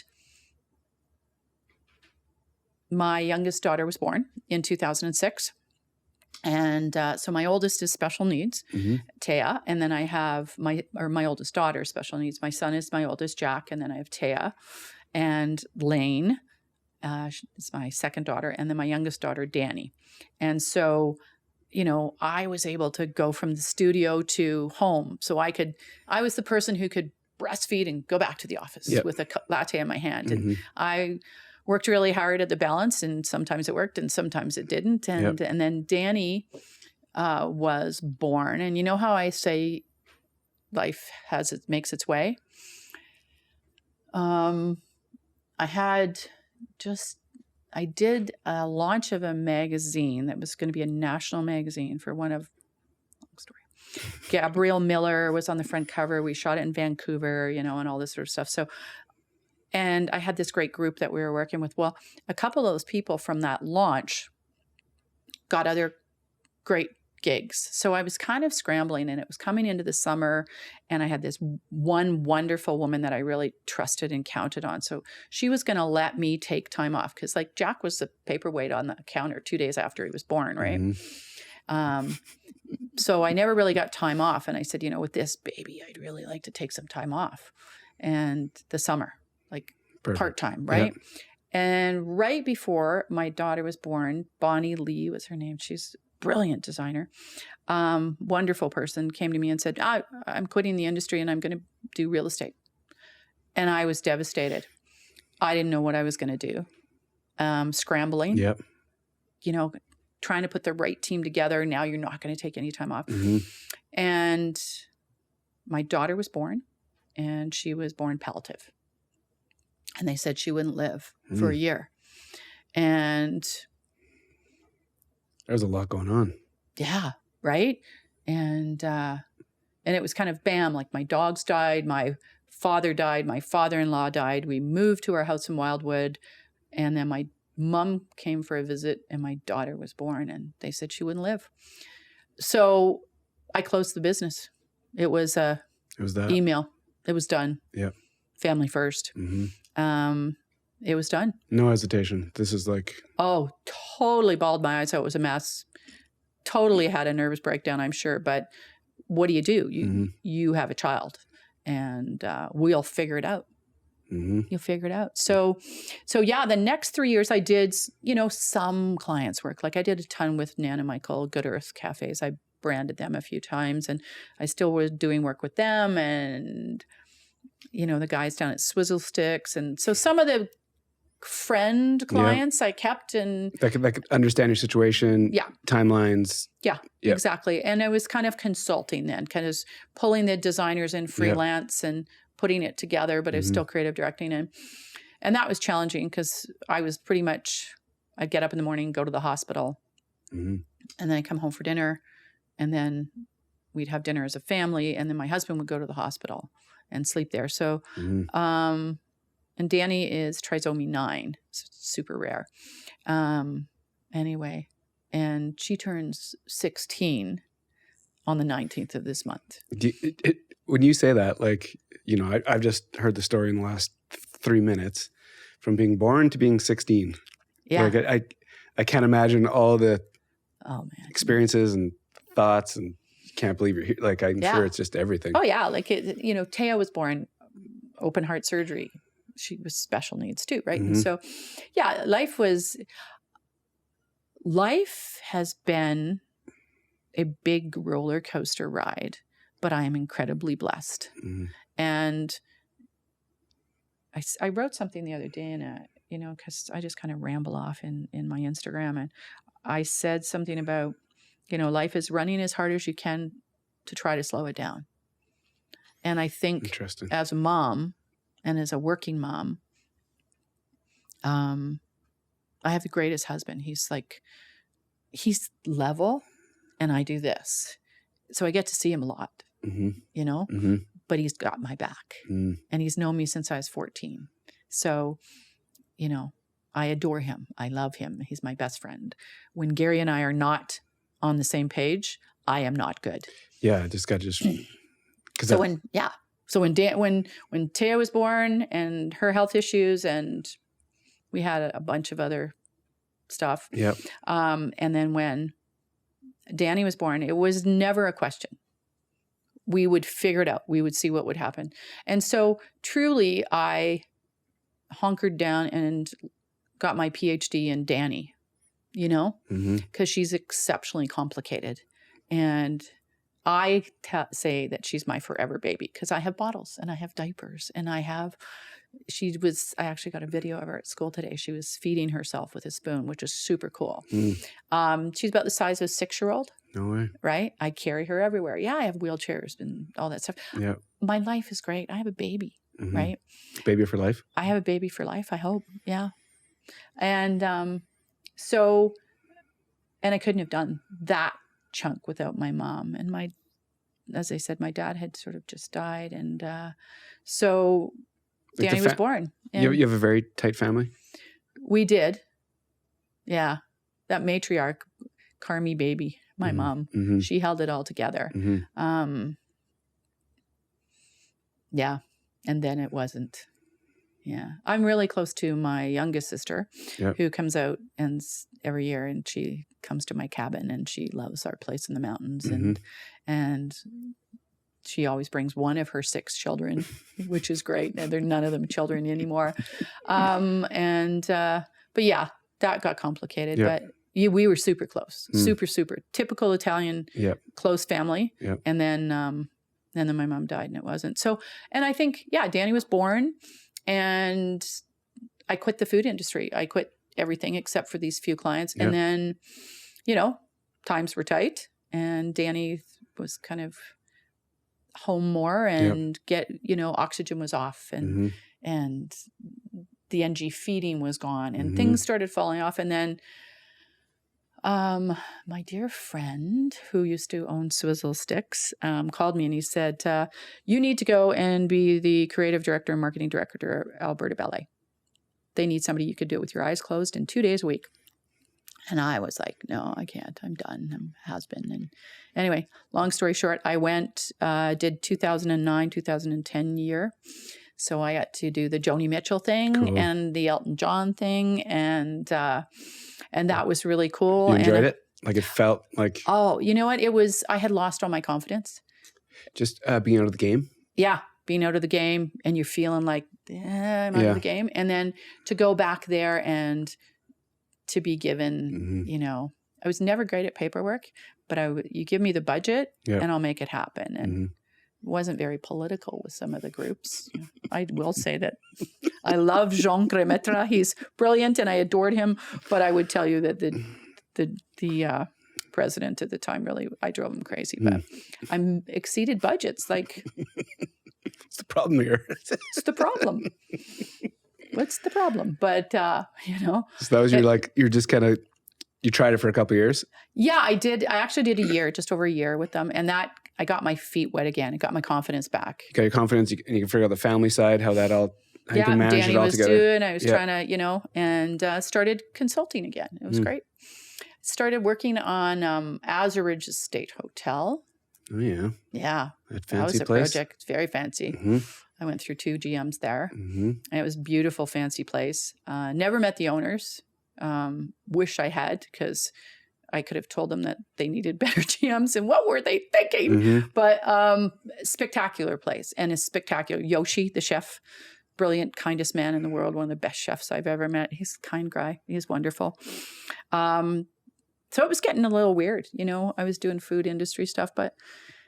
my youngest daughter was born in 2006. And so my oldest is special needs, Taya, and then I have my oldest daughter is special needs. My son is my oldest, Jack, and then I have Taya and Lane. Is my second daughter, and then my youngest daughter, Danny. And so, I was able to go from the studio to home. So I was the person who could breastfeed and go back to the office with a latte in my hand. And I worked really hard at the balance, and sometimes it worked and sometimes it didn't. And then Danny was born. And you know how I say life makes its way? I did a launch of a magazine that was going to be a national magazine for long story. Gabrielle Miller was on the front cover. We shot it in Vancouver, and all this sort of stuff. So, and I had this great group that we were working with. Well, a couple of those people from that launch got other great gigs. So I was kind of scrambling, and it was coming into the summer, and I had this one wonderful woman that I really trusted and counted on. So she was going to let me take time off because like Jack was the paperweight on the counter 2 days after he was born, right? So I never really got time off. And I said, with this baby, I'd really like to take some time off. And the summer, like part-time, right? Yep. And right before my daughter was born, Bonnie Lee was her name. She's brilliant designer, wonderful person, came to me and said, I'm quitting the industry and I'm going to do real estate. And I was devastated. I didn't know what I was going to do. Scrambling, trying to put the right team together. Now you're not going to take any time off. And my daughter was born, and she was born palliative. And they said she wouldn't live for a year. And there's a lot going on. Yeah. Right. And it was kind of bam, like my dogs died. My father died. My father-in-law died. We moved to our house in Wildwood. And then my mom came for a visit, and my daughter was born, and they said she wouldn't live. So I closed the business. It was that email. It was done. Yeah. Family first. It was done. No hesitation. This is like... Oh, totally bawled my eyes out. It was a mess. Totally had a nervous breakdown, I'm sure. But what do? You have a child, and we'll figure it out. You'll figure it out. So yeah, the next 3 years I did, some clients work. Like I did a ton with Nan and Michael, Good Earth Cafes. I branded them a few times, and I still was doing work with them, and the guys down at Swizzle Sticks. And so some of the friend clients I kept, and that could understand your situation, timelines. Yeah, exactly. And I was kind of consulting then, kind of pulling the designers in freelance and putting it together, but it was still creative directing. And that was challenging because I was pretty much, I'd get up in the morning, go to the hospital, and then I'd come home for dinner, and then we'd have dinner as a family, and then my husband would go to the hospital and sleep there. So, and Danny is trisomy 9, so it's super rare. Anyway, and she turns 16 on the 19th of this month. When you say that, like, you know, I've just heard the story in the last 3 minutes from being born to being 16. Yeah. Like I can't imagine all the experiences and thoughts, and can't believe you're here. Like, I'm sure it's just everything. Oh yeah. Like, you know, Taya was born open heart surgery. She was special needs too. Right. And so, yeah, life has been a big roller coaster ride, but I am incredibly blessed. And I wrote something the other day you know, because I just kind of ramble off in my Instagram, and I said something about, you know, life is running as hard as you can to try to slow it down. And I think as a mom and as a working mom, I have the greatest husband. He's level, and I do this. So I get to see him a lot, you know, but he's got my back, and he's known me since I was 14. So, you know, I adore him. I love him. He's my best friend. When Gary and I are not on the same page, I am not good. Yeah. I just got to So when Taya was born and her health issues, and we had a bunch of other stuff. Yep. And then when Danny was born, it was never a question. We would figure it out. We would see what would happen. And so truly, I hunkered down and got my PhD in Danny, you know, because she's exceptionally complicated. And I say that she's my forever baby, because I have bottles and I have diapers, and I actually got a video of her at school today. She was feeding herself with a spoon, which is super cool. She's about the size of a 6-year-old. No way. Right? I carry her everywhere. Yeah, I have wheelchairs and all that stuff. Yeah. My life is great. I have a baby, right? Baby for life? I have a baby for life, I hope. Yeah. And so I couldn't have done that chunk without my mom. And as I said, my dad had sort of just died. And so Danny was born. You have a very tight family? We did. Yeah. That matriarch, Carmi baby, my mom, she held it all together. Yeah. And then it wasn't. Yeah. I'm really close to my youngest sister, who comes out every year, and she comes to my cabin, and she loves our place in the mountains. And she always brings one of her 6 children, which is great. And they're none of them children anymore. But yeah, that got complicated. But we were super close, super typical Italian, close family. And then my mom died, and it wasn't. So, and I think, Danny was born, and I quit the food industry. I quit everything except for these few clients. And then, you know, times were tight, and Danny was kind of home more, and oxygen was off, and the NG feeding was gone, and things started falling off. And then my dear friend who used to own Swizzle Sticks called me, and he said, you need to go and be the creative director and marketing director of Alberta Ballet. They need somebody you could do it with your eyes closed in 2 days a week. And I was like, no, I can't. I'm done. Has been. And anyway, long story short, I went, did 2009, 2010 year. So I got to do the Joni Mitchell thing and the Elton John thing. And that was really cool. You enjoyed it? Like, it felt like... Oh, you know what? I had lost all my confidence. Just being out of the game? Yeah. Being out of the game, and you're feeling like, I'm out of the game. And then to go back there and to be given, you know, I was never great at paperwork, but you give me the budget and I'll make it happen. wasn't very political with some of the groups. I will say that I love Jean Gremetre. He's brilliant and I adored him. But I would tell you that the president at the time, really, I drove him crazy. But I'm exceeded budgets. Like, What's the problem here? it's the problem. What's the problem? But, you know. So that was you're just kind of, you tried it for a couple of years? Yeah, I did. I actually did a year, just over a year with them. And that, I got my feet wet again. It got my confidence back. You got your confidence, and you can figure out the family side, how you can manage Danny it all was together. doing. I was trying to, you know, and started consulting again. It was great. Started working on Azurridge Estate Hotel. Oh, yeah. Yeah. That was a place. Project. It's very fancy. I went through 2 GMs there. And it was a beautiful, fancy place. Never met the owners. Wish I had, because I could have told them that they needed better GMs and what were they thinking? But spectacular place, and a spectacular Yoshi, the chef, brilliant, kindest man in the world, one of the best chefs I've ever met. He's a kind guy. He's wonderful. So it was getting a little weird, you know. I was doing food industry stuff,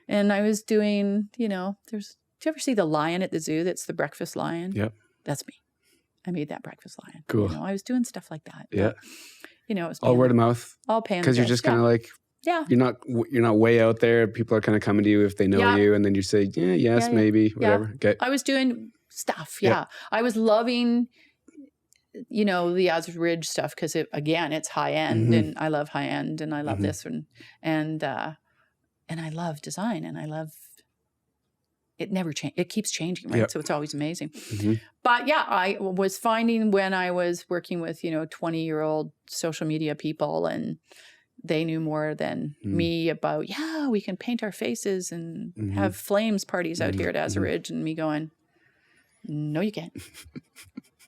and I was doing, you know, do you ever see the lion at the zoo? That's the breakfast lion. Yep. That's me. I made that breakfast lion. Cool. You know, I was doing stuff like that. Yeah. But, you know, it was all word of mouth. All paying. Because you're just kind of like, you're not way out there. People are kind of coming to you if they know you, and then you say, maybe, whatever. Okay. I was doing stuff. Yeah. I was loving, you know, the Azurridge stuff, because it's high end, and I love high end, and I love this one, and I love design, and I love. It never changes. It keeps changing, right? Yep. So it's always amazing. But yeah, I was finding when I was working with, you know, 20-year-old social media people, and they knew more than me about, we can paint our faces and have flames parties out here at Azurridge, and me going, no, you can't.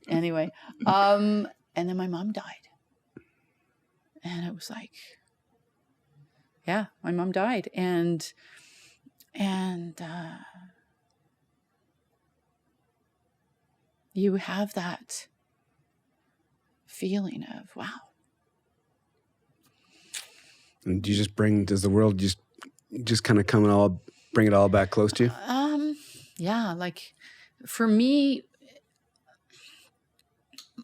Anyway, and then my mom died. And it was like, my mom died. And you have that feeling of, wow. And do you just does the world just kind of bring it all back close to you? Yeah, like for me,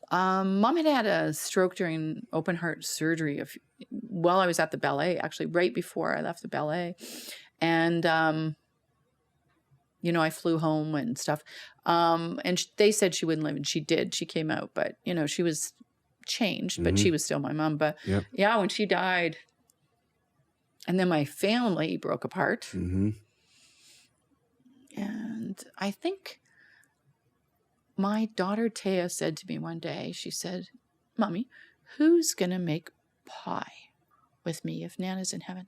Mom had a stroke during open heart surgery while I was at the ballet, actually right before I left the ballet. And, you know, I flew home and stuff. And they said she wouldn't live, and she did. She came out, but, you know, she was changed, but she was still my mom. But when she died, and then my family broke apart. And I think my daughter Taya said to me one day, she said, Mommy, who's going to make pie with me if Nana's in heaven?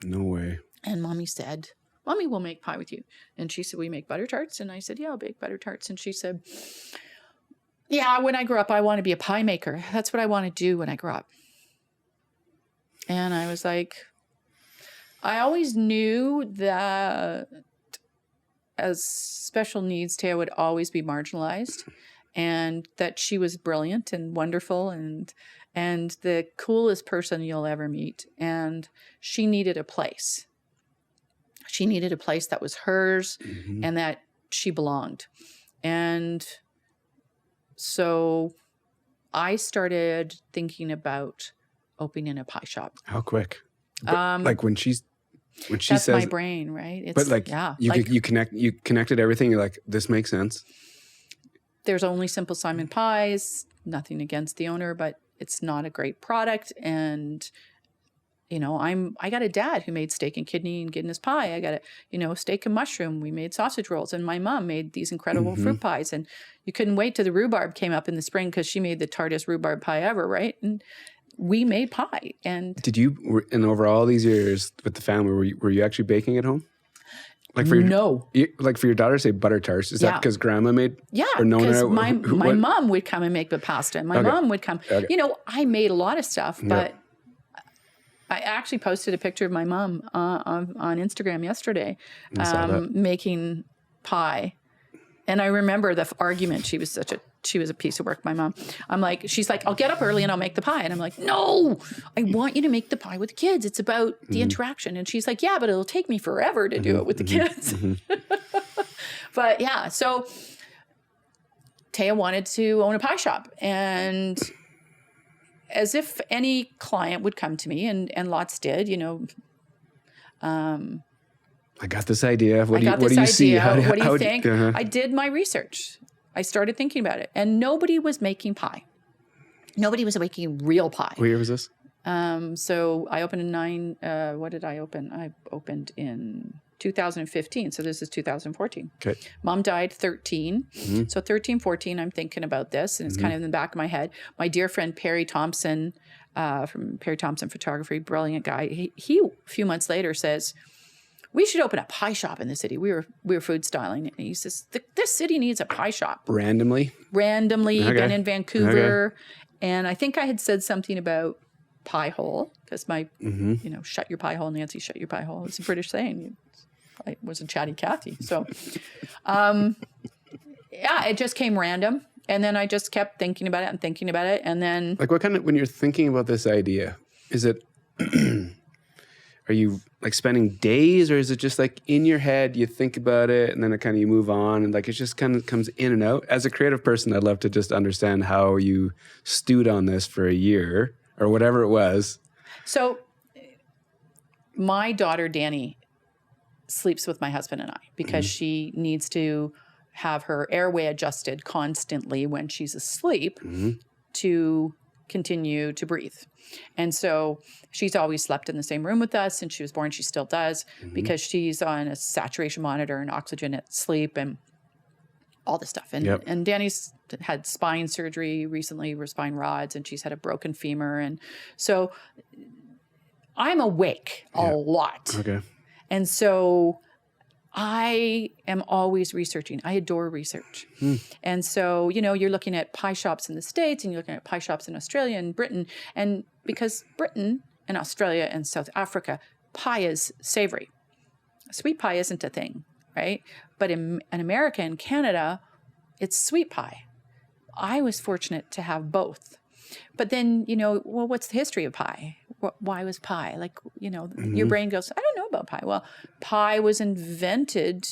No way. And Mommy said, Mommy will make pie with you. And she said, we make butter tarts. And I said, yeah, I'll bake butter tarts. And she said, yeah, when I grow up, I want to be a pie maker. That's what I want to do when I grow up. And I was like, I always knew that as special needs, Taya would always be marginalized, and that she was brilliant and wonderful and the coolest person you'll ever meet. And she needed a place. She needed a place that was hers and that she belonged. And so I started thinking about opening a pie shop. How quick? Like when she that's says, my brain, right? It's, but like, you connected everything. You're like, this makes sense. There's only Simple Simon pies. Nothing against the owner, but it's not a great product. And you know, I got a dad who made steak and kidney and Guinness pie. I got steak and mushroom. We made sausage rolls, and my mom made these incredible fruit pies. And you couldn't wait till the rhubarb came up in the spring, because she made the tartest rhubarb pie ever, right? And we made pie. And and over all these years with the family, were you actually baking at home? Like for your daughter, say butter tarts. Is that because grandma made? Yeah, or because my mom would come and make the pasta. My mom would come. Okay. You know, I made a lot of stuff, but I actually posted a picture of my mom on Instagram yesterday, making pie. And I remember the argument. She was a piece of work, my mom. She's like, I'll get up early and I'll make the pie. And I'm like, no, I want you to make the pie with the kids. It's about the interaction. And she's like, yeah, but it'll take me forever to do it with the kids. But yeah, so Taya wanted to own a pie shop. And as if any client would come to me, and lots did, I got this idea. What do you see? What do you think? I did my research. I started thinking about it, and nobody was making pie. Nobody was making real pie. What year was this? So I opened in what did I open? I opened in 2015. So this is 2014. Okay. Mom died 13. So 13, 14, I'm thinking about this, and it's kind of in the back of my head. My dear friend Perry Thompson from Perry Thompson Photography, brilliant guy. He a few months later says, we should open a pie shop in the city. We were food styling. And he says, this city needs a pie shop. Randomly, okay. Been in Vancouver. Okay. And I think I had said something about pie hole, because my, shut your pie hole, Nancy, shut your pie hole. It's a British saying. I was a chatty Cathy. So, it just came random. And then I just kept thinking about it. And then. Like when you're thinking about this idea, is it, are you like spending days, or is it just like in your head, you think about it and then you move on, and like it just kind of comes in and out? As a creative person, I'd love to just understand how you stewed on this for a year or whatever it was. So my daughter, Danny, sleeps with my husband and I because she needs to have her airway adjusted constantly when she's asleep to continue to breathe. And so she's always slept in the same room with us since she was born. She still does because she's on a saturation monitor and oxygen at sleep and all this stuff. And and Danny's had spine surgery recently, with spine rods, and she's had a broken femur. And so I'm awake a lot. Okay. And so I am always researching. I adore research. And so, you're looking at pie shops in the States, and you're looking at pie shops in Australia and Britain. And because Britain and Australia and South Africa, pie is savory. Sweet pie isn't a thing, right? But in America and Canada, it's sweet pie. I was fortunate to have both. But then, what's the history of pie? Why was pie? Your brain goes, I don't know about pie. Well, pie was invented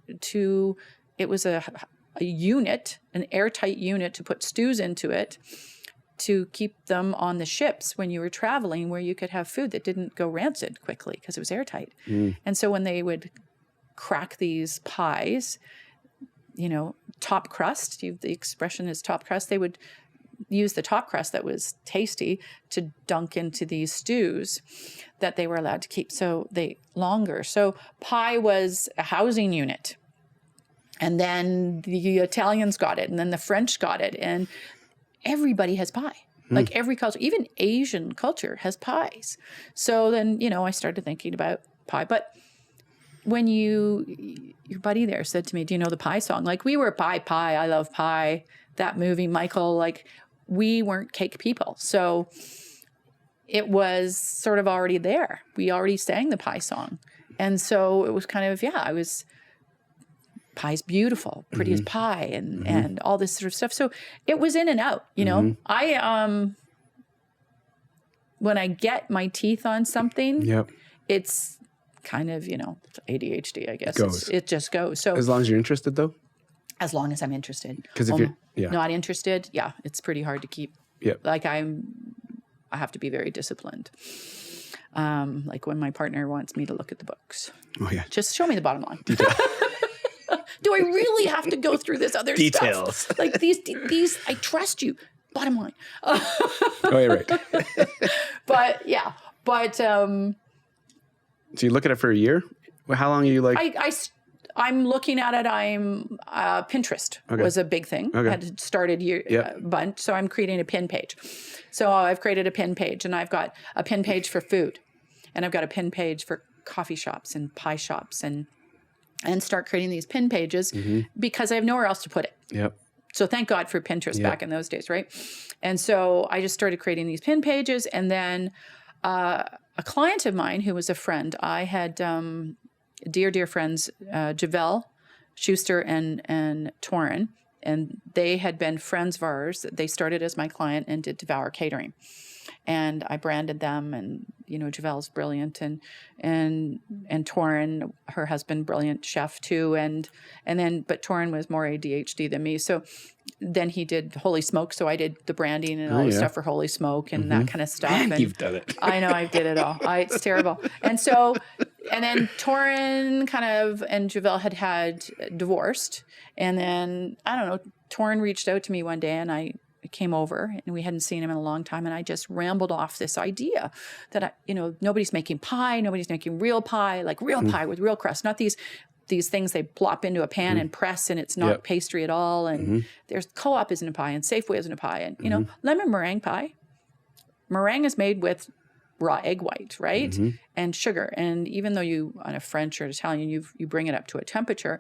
it was a unit, an airtight unit to put stews into it to keep them on the ships when you were traveling, where you could have food that didn't go rancid quickly because it was airtight. And so when they would crack these pies, top crust, the expression is top crust, they would use the top crust that was tasty to dunk into these stews that they were allowed to keep longer. So pie was a housing unit. And then the Italians got it, and then the French got it, and everybody has pie. Like every culture, even Asian culture has pies. So then, I started thinking about pie. But when your buddy there said to me, do you know the Pie song? Like, we were pie, I love pie. That movie, Michael, we weren't cake people. So it was sort of already there. We already sang the Pie song. And so it was kind of, pie's beautiful, pretty as pie, and all this sort of stuff. So it was in and out, I, when I get my teeth on something, it's kind of, ADHD, I guess. It just goes. So as long as you're interested, though? As long as I'm interested. Because if you're not interested, it's pretty hard to keep. Yeah. I have to be very disciplined. Like when my partner wants me to look at the books. Oh yeah. Just show me the bottom line. Do I really have to go through this other details? Stuff? Like these, I trust you. Bottom line. Oh, you're right. But so you look at it for a year? How long are you like? I'm looking at it. Pinterest was a big thing. I had started a bunch. So I'm creating a pin page. So I've created a pin page, and I've got a pin page for food, and I've got a pin page for coffee shops and pie shops, and start creating these pin pages because I have nowhere else to put it. Yep. So thank God for Pinterest back in those days, right? And so I just started creating these pin pages, and then a client of mine who was a friend, I had dear friends, Javelle Schuster and Torin, and they had been friends of ours. They started as my client and did Devour Catering. And I branded them, and Javel's brilliant, and Torin, her husband, brilliant chef too, but Torin was more ADHD than me. So then he did Holy Smoke, so I did the branding and all the stuff for Holy Smoke and that kind of stuff. Man, and you've done it. I know I did it all. It's terrible. And then Torin and Javel had divorced, and then I don't know. Torin reached out to me one day, and I came over, and we hadn't seen him in a long time, and I just rambled off this idea that nobody's making pie, nobody's making real pie, like real pie with real crust, not these things they plop into a pan and press, and it's not pastry at all. And there's Co-op isn't a pie, and Safeway isn't a pie, and lemon meringue pie. Meringue is made with raw egg white, right, and sugar, and even though you on a French or Italian you bring it up to a temperature,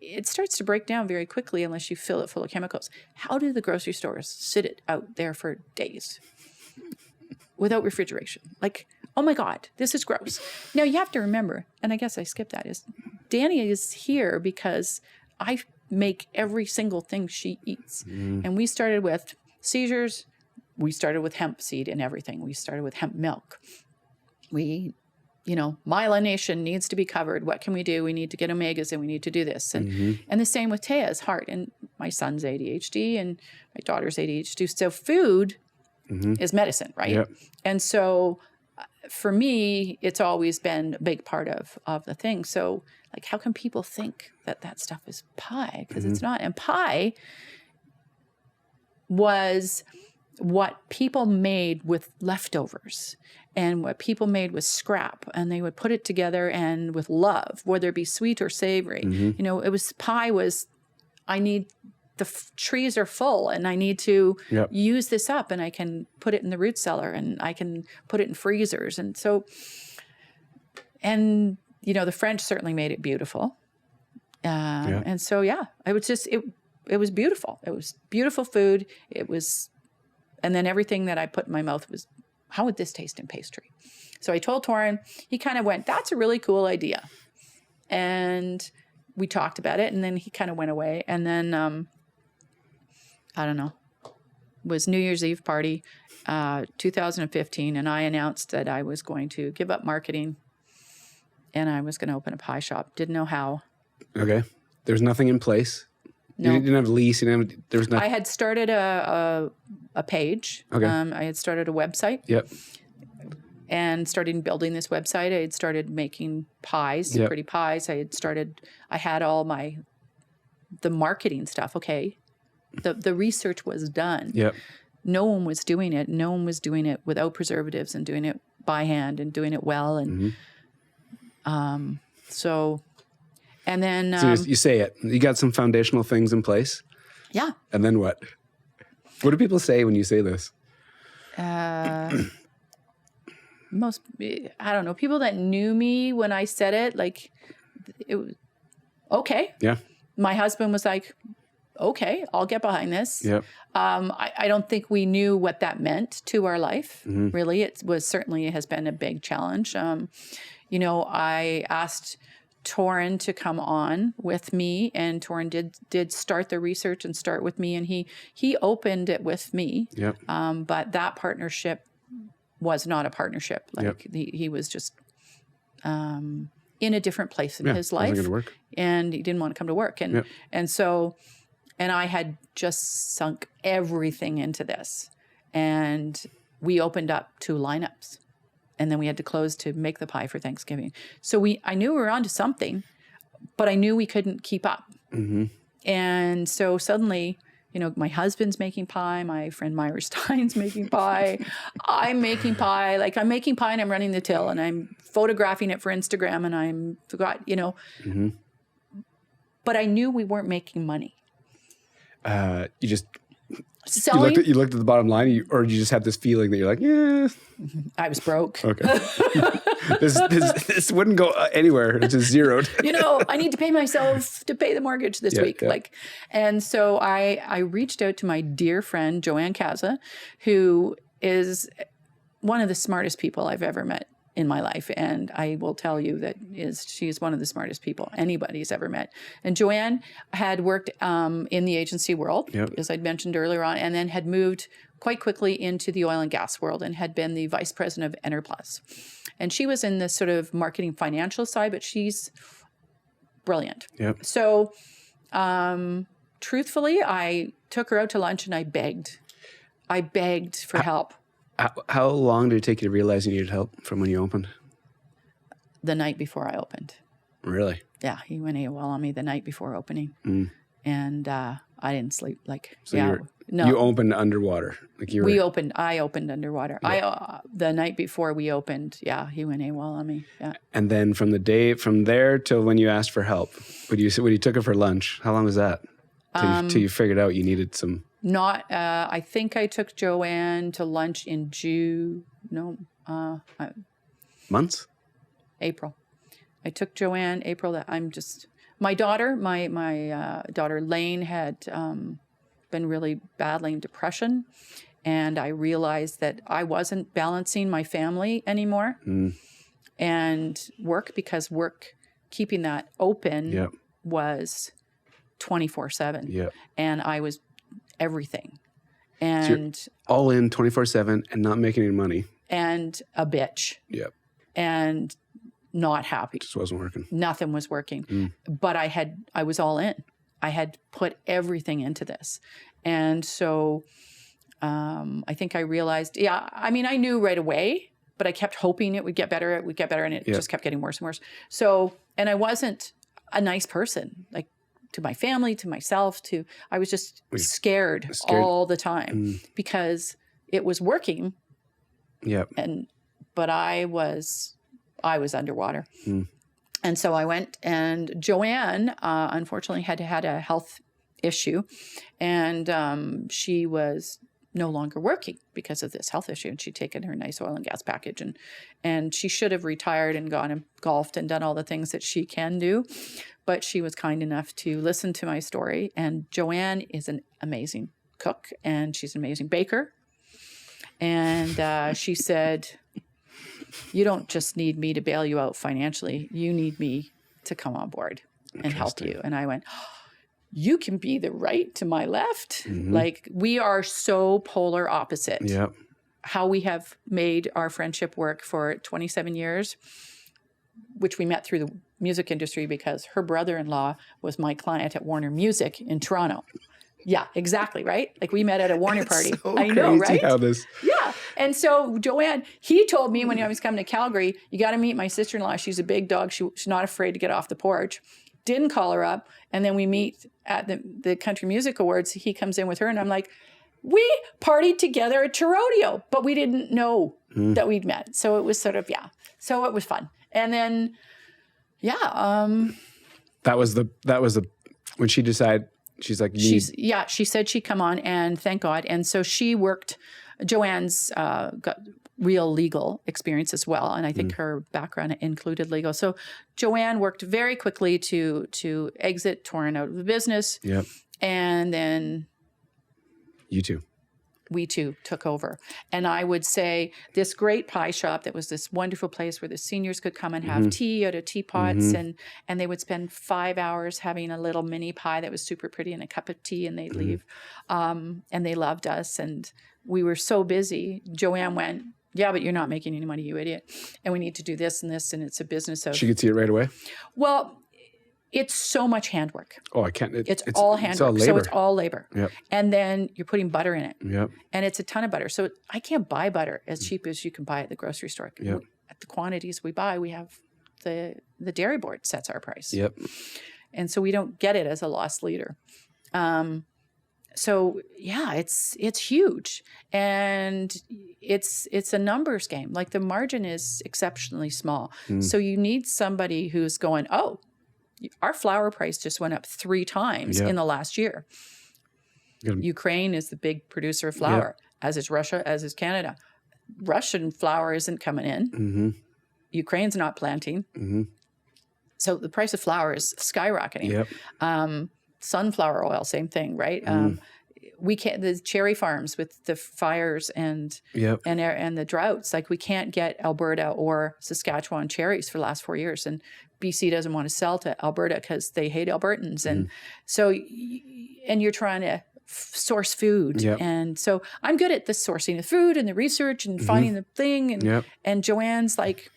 it starts to break down very quickly unless you fill it full of chemicals. How do the grocery stores sit it out there for days without refrigeration? Like, oh my God, this is gross. Now you have to remember, and I guess I skipped that, is Danny is here because I make every single thing she eats. And we started with seizures. We started with hemp seed and everything. We started with hemp milk. Myelination needs to be covered. What can we do? We need to get omegas, and we need to do this. And the same with Taya's heart. And my son's ADHD and my daughter's ADHD. So food is medicine, right? Yep. And so for me, it's always been a big part of the thing. So like, how can people think that stuff is pie? Because it's not. And pie was what people made with leftovers and what people made with scrap, and they would put it together and with love, whether it be sweet or savory. It was pie was, I need, the trees are full and I need to use this up, and I can put it in the root cellar and I can put it in freezers. And so, the French certainly made it beautiful. And so, it was just, it was beautiful. It was beautiful food. It was, and then everything that I put in my mouth was, how would this taste in pastry? So I told Torin, he kind of went, that's a really cool idea. And we talked about it, and then he kind of went away. And then, I don't know, it was New Year's Eve party, 2015. And I announced that I was going to give up marketing and I was going to open a pie shop. Didn't know how. Okay. There's nothing in place. No. You didn't have a lease. There was nothing. I had started a page. Okay. I had started a website. Yep. And started building this website. I had started making pies, pretty pies. I had all the marketing stuff. Okay. The research was done. Yep. No one was doing it. No one was doing it without preservatives and doing it by hand and doing it well. And so... And then... so you say it. You got some foundational things in place? Yeah. And then what? What do people say when you say this? I don't know. People that knew me when I said it, like, it was, okay. Yeah. My husband was like, okay, I'll get behind this. Yep. I don't think we knew what that meant to our life, really. It has been a big challenge. I asked Torin to come on with me, and Torin did start the research and start with me, and he opened it with me. Yep. But that partnership was not a partnership. Like he was just in a different place in his life, wasn't gonna work. And he didn't want to come to work, and so I had just sunk everything into this, and we opened up 2 lineups. And then we had to close to make the pie for Thanksgiving. So I knew we were onto something, but I knew we couldn't keep up. And so suddenly, my husband's making pie. My friend Myra Stein's making pie. I'm making pie. Like, I'm making pie and I'm running the till and I'm photographing it for Instagram and But I knew we weren't making money. Selling? You looked at the bottom line, or you just had this feeling that you're like, yeah. I was broke. Okay. this wouldn't go anywhere. It's just zeroed. I need to pay myself to pay the mortgage this week. Yeah. And so I reached out to my dear friend, Joanne Kaza, who is one of the smartest people I've ever met in my life. And I will tell you that she's one of the smartest people anybody's ever met. And Joanne had worked in the agency world, as I'd mentioned earlier on, and then had moved quite quickly into the oil and gas world and had been the vice president of Enterplus. And she was in this sort of marketing financial side, but she's brilliant. Yep. So truthfully, I took her out to lunch and I begged. I begged for help. How long did it take you to realize you needed help from when you opened? The night before I opened. Really? Yeah, he went AWOL on me the night before opening. And I didn't sleep. You opened underwater. I opened underwater. Yeah. The night before we opened, he went AWOL on me. Yeah. And then from there till when you asked for help, when you took her for lunch, how long was that? Till you figured out you needed some... I think I took Joanne to lunch in months? April. I took Joanne April. My daughter Lane had been really battling depression, and I realized that I wasn't balancing my family anymore and work, because keeping that open was 24/7. Yeah. And I was everything. And so all in 24/7 and not making any money. And a bitch. Yep. And not happy. Just wasn't working. Nothing was working. But I was all in. I had put everything into this. And so I think I realized, I knew right away, but I kept hoping it would get better. It would get better. And it just kept getting worse and worse. So, and I wasn't a nice person, like, to my family, to myself, I was just scared all the time because it was working. Yeah. But I was underwater. And so I went, and Joanne, unfortunately had a health issue, and she was no longer working because of this health issue. And she'd taken her nice oil and gas package, and she should have retired and gone and golfed and done all the things that she can do. But she was kind enough to listen to my story. And Joanne is an amazing cook, and she's an amazing baker. And she said, you don't just need me to bail you out financially. You need me to come on board and help you. And I went, you can be the right to my left. Like, we are so polar opposite. Yep. How we have made our friendship work for 27 years, which we met through the music industry because her brother-in-law was my client at Warner Music in Toronto. Yeah, exactly, right? Like, we met at a Warner party. So I know, right? Yeah. And so Joanne, he told me when I was coming to Calgary, you got to meet my sister-in-law. She's a big dog. She's not afraid to get off the porch. Didn't call her up. And then we meet at the Country Music Awards. He comes in with her, and I'm like, we partied together at Rodeo, but we didn't know that we'd met. So it was sort of, so it was fun. And then, that was the when she decided, she's like, she said she'd come on, and thank God. And so she worked. Joanne's got real legal experience as well, and I think her background included legal. So Joanne worked very quickly to exit Torrent out of the business. Yep. And then we two took over. And I would say this great pie shop that was this wonderful place where the seniors could come and have tea out of teapots, and they would spend 5 hours having a little mini pie that was super pretty and a cup of tea, and they'd leave. And they loved us, and we were so busy. Joanne went, yeah, but you're not making any money, you idiot. And we need to do this and this, and it's a business of... She could see it right away? Well, it's so much handwork. Oh, I can't... It's all handwork. It's all labor. So it's all labor. Yep. And then you're putting butter in it. Yep. And it's a ton of butter. So I can't buy butter as cheap as you can buy at the grocery store. Yep. At the quantities we buy, we have the dairy board sets our price. Yep. And so we don't get it as a loss leader. So yeah, it's huge, and it's a numbers game. Like, the margin is exceptionally small. So you need somebody who's going, oh, our flour price just went up 3 times in the last year. Ukraine is the big producer of flour, as is Russia, as is Canada. Russian flour isn't coming in. Ukraine's not planting. So the price of flour is skyrocketing. Yep. Sunflower oil, same thing, right? we can't, the cherry farms with the fires and the droughts, like we can't get Alberta or Saskatchewan cherries for the last 4 years. And BC doesn't want to sell to Alberta because they hate Albertans. And so, and you're trying to source food. Yep. And so I'm good at the sourcing of food and the research and finding the thing. And Joanne's like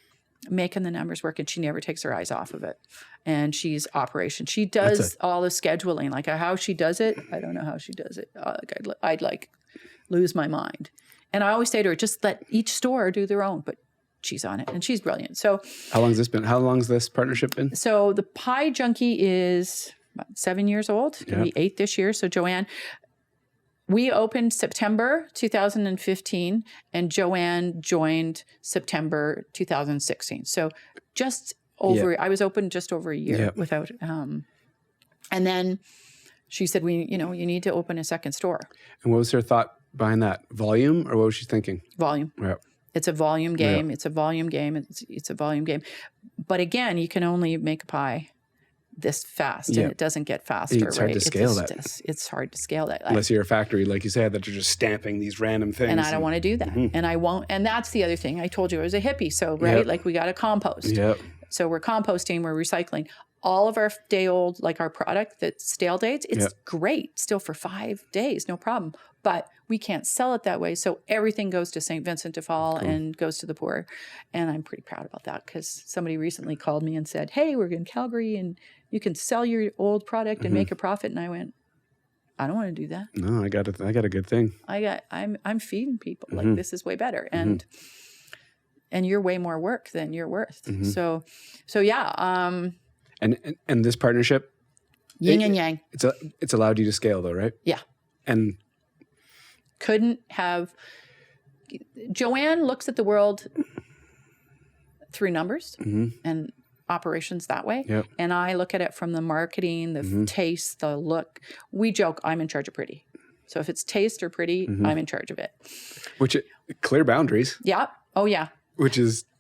making the numbers work, and she never takes her eyes off of it. And she's operation. She does all the scheduling, like how she does it. I don't know how she does it. I'd like lose my mind. And I always say to her, just let each store do their own, but she's on it and she's brilliant. So how long's this partnership been? So the Pie Junkie is about 7 years old. It'll be 8 this year. So Joanne, we opened September 2015 and Joanne joined September 2016. So just over, I was open just over a year without, and then she said, you need to open a second store. And what was her thought behind that? Volume, or what was she thinking? Volume. Yeah. It's a volume game. It's a volume game. It's a volume game. But again, you can only make a pie this fast, and it doesn't get faster. It's hard to scale that. It's hard to scale that. Unless you're a factory, like you said, that you're just stamping these random things. And I don't want to do that. And I won't. And that's the other thing. I told you I was a hippie. So, like we got to compost. Yep. So we're composting, we're recycling. All of our day old, like our product that's stale dates, it's great still for 5 days, no problem. But we can't sell it that way. So everything goes to St. Vincent de Paul and goes to the poor. And I'm pretty proud about that, because somebody recently called me and said, hey, we're in Calgary and you can sell your old product and make a profit. And I went, I don't want to do that. No, I got a good thing. I'm feeding people. Like, this is way better. And you're way more work than you're worth. So yeah. And this partnership, yin and yang. It's allowed you to scale though, right? Yeah. And couldn't have. Joanne looks at the world through numbers and operations that way. Yep. And I look at it from the marketing, the taste, the look. We joke, I'm in charge of pretty. So if it's taste or pretty, I'm in charge of it. Clear boundaries. Yeah. Oh yeah.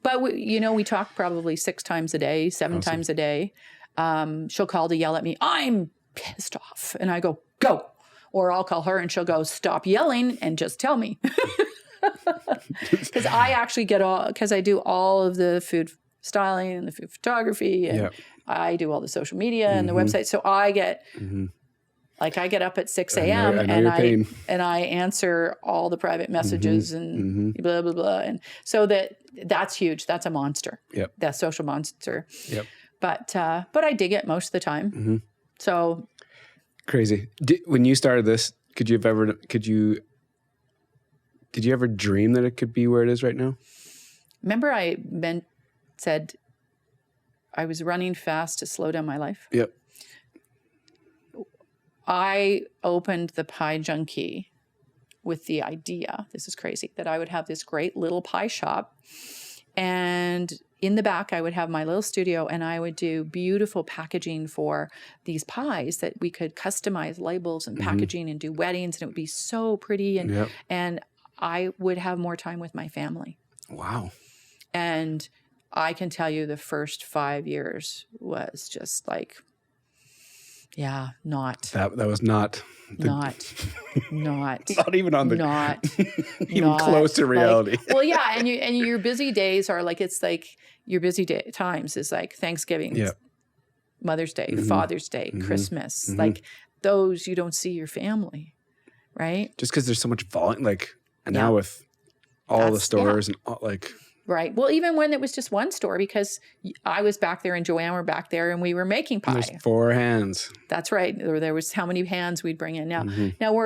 But we talk probably 6 times a day, 7 times a day. She'll call to yell at me, I'm pissed off. And I go, go. Or I'll call her and she'll go, stop yelling and just tell me. Because I actually because I do all of the food styling and the food photography, and I do all the social media and the website. So I get, I get up at 6 a.m. and I answer all the private messages and blah, blah, blah. And so that's huge. That's a monster. Yep. That social monster. Yep. But I dig it most of the time. So crazy. When you started this, did you ever dream that it could be where it is right now? Remember I said I was running fast to slow down my life? Yep. I opened the Pie Junkie with the idea, this is crazy, that I would have this great little pie shop, and in the back I would have my little studio, and I would do beautiful packaging for these pies that we could customize labels and packaging and do weddings, and it would be so pretty, and I would have more time with my family. Wow. And I can tell you the first 5 years was just like, that was not even on the not even close to reality. And your busy days are like, it's like your busy times is like Thanksgiving, Mother's Day, Father's Day, Christmas, like those you don't see your family, right? Just because there's so much volume, now with all the stores and right. Well, even when it was just one store, because I was back there and Joanne were back there and we were making pie. There's 4 hands. That's right. There was how many hands we'd bring in. Now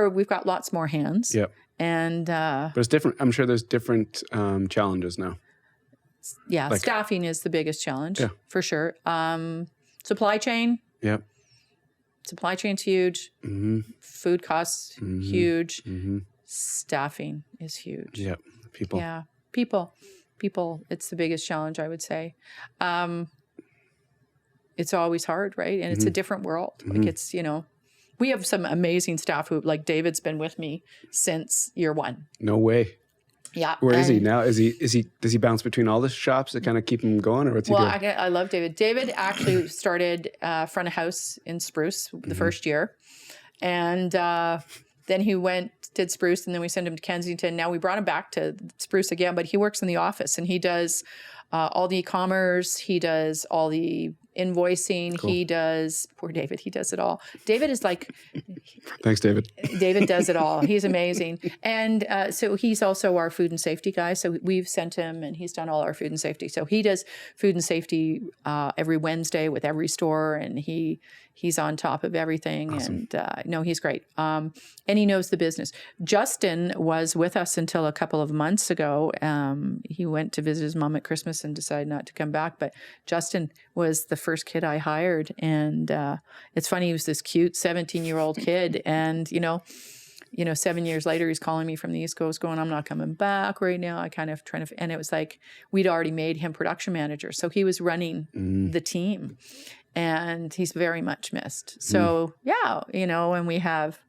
we've got lots more hands. Yep. And but it's different. I'm sure there's different challenges now. Yeah, staffing is the biggest challenge for sure. Supply chain. Yep. Supply chain's huge. Food costs huge. Staffing is huge. Yep. People. Yeah. People, it's the biggest challenge, I would say. It's always hard, right? And it's a different world. Like it's, we have some amazing staff who, like David's been with me since year 1. No way. Yeah. Where is he now? Does he bounce between all the shops to kind of keep him going, or what's he doing? Well, I love David. David actually started front of house in Spruce the first year. And then he did Spruce, and then we sent him to Kensington. Now we brought him back to Spruce again, but he works in the office, and he does all the e-commerce. He does all the invoicing. Cool. He does, poor David, he does it all. David is like... Thanks, David. David does it all. He's amazing. And so he's also our food and safety guy. So we've sent him, and he's done all our food and safety. So he does food and safety every Wednesday with every store, and he's on top of everything. Awesome. And no, he's great. And he knows the business. Justin was with us until a couple of months ago. He went to visit his mom at Christmas and decided not to come back. But Justin was the first kid I hired. And it's funny, he was this cute 17-year-old kid. And, 7 years later, he's calling me from the East Coast going, I'm not coming back right now. I kind of trying to, and it was like, we'd already made him production manager. So he was running the team, and he's very much missed. So and we have,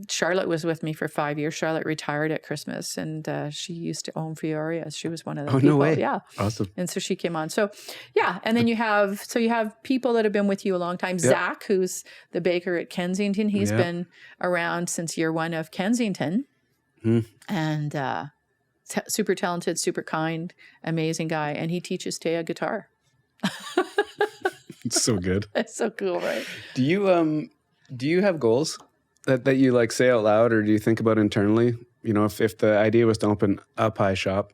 Charlotte was with me for 5 years. Charlotte retired at Christmas, and she used to own Fioria. She was one of the people. No way. Yeah. Awesome. And so she came on. So, and then you have people that have been with you a long time. Yep. Zach, who's the baker at Kensington. He's been around since year one of Kensington. And super talented, super kind, amazing guy. And he teaches Taya guitar. It's so good. It's so cool, right? Do you have goals that you like say out loud, or do you think about internally? If the idea was to open a pie shop,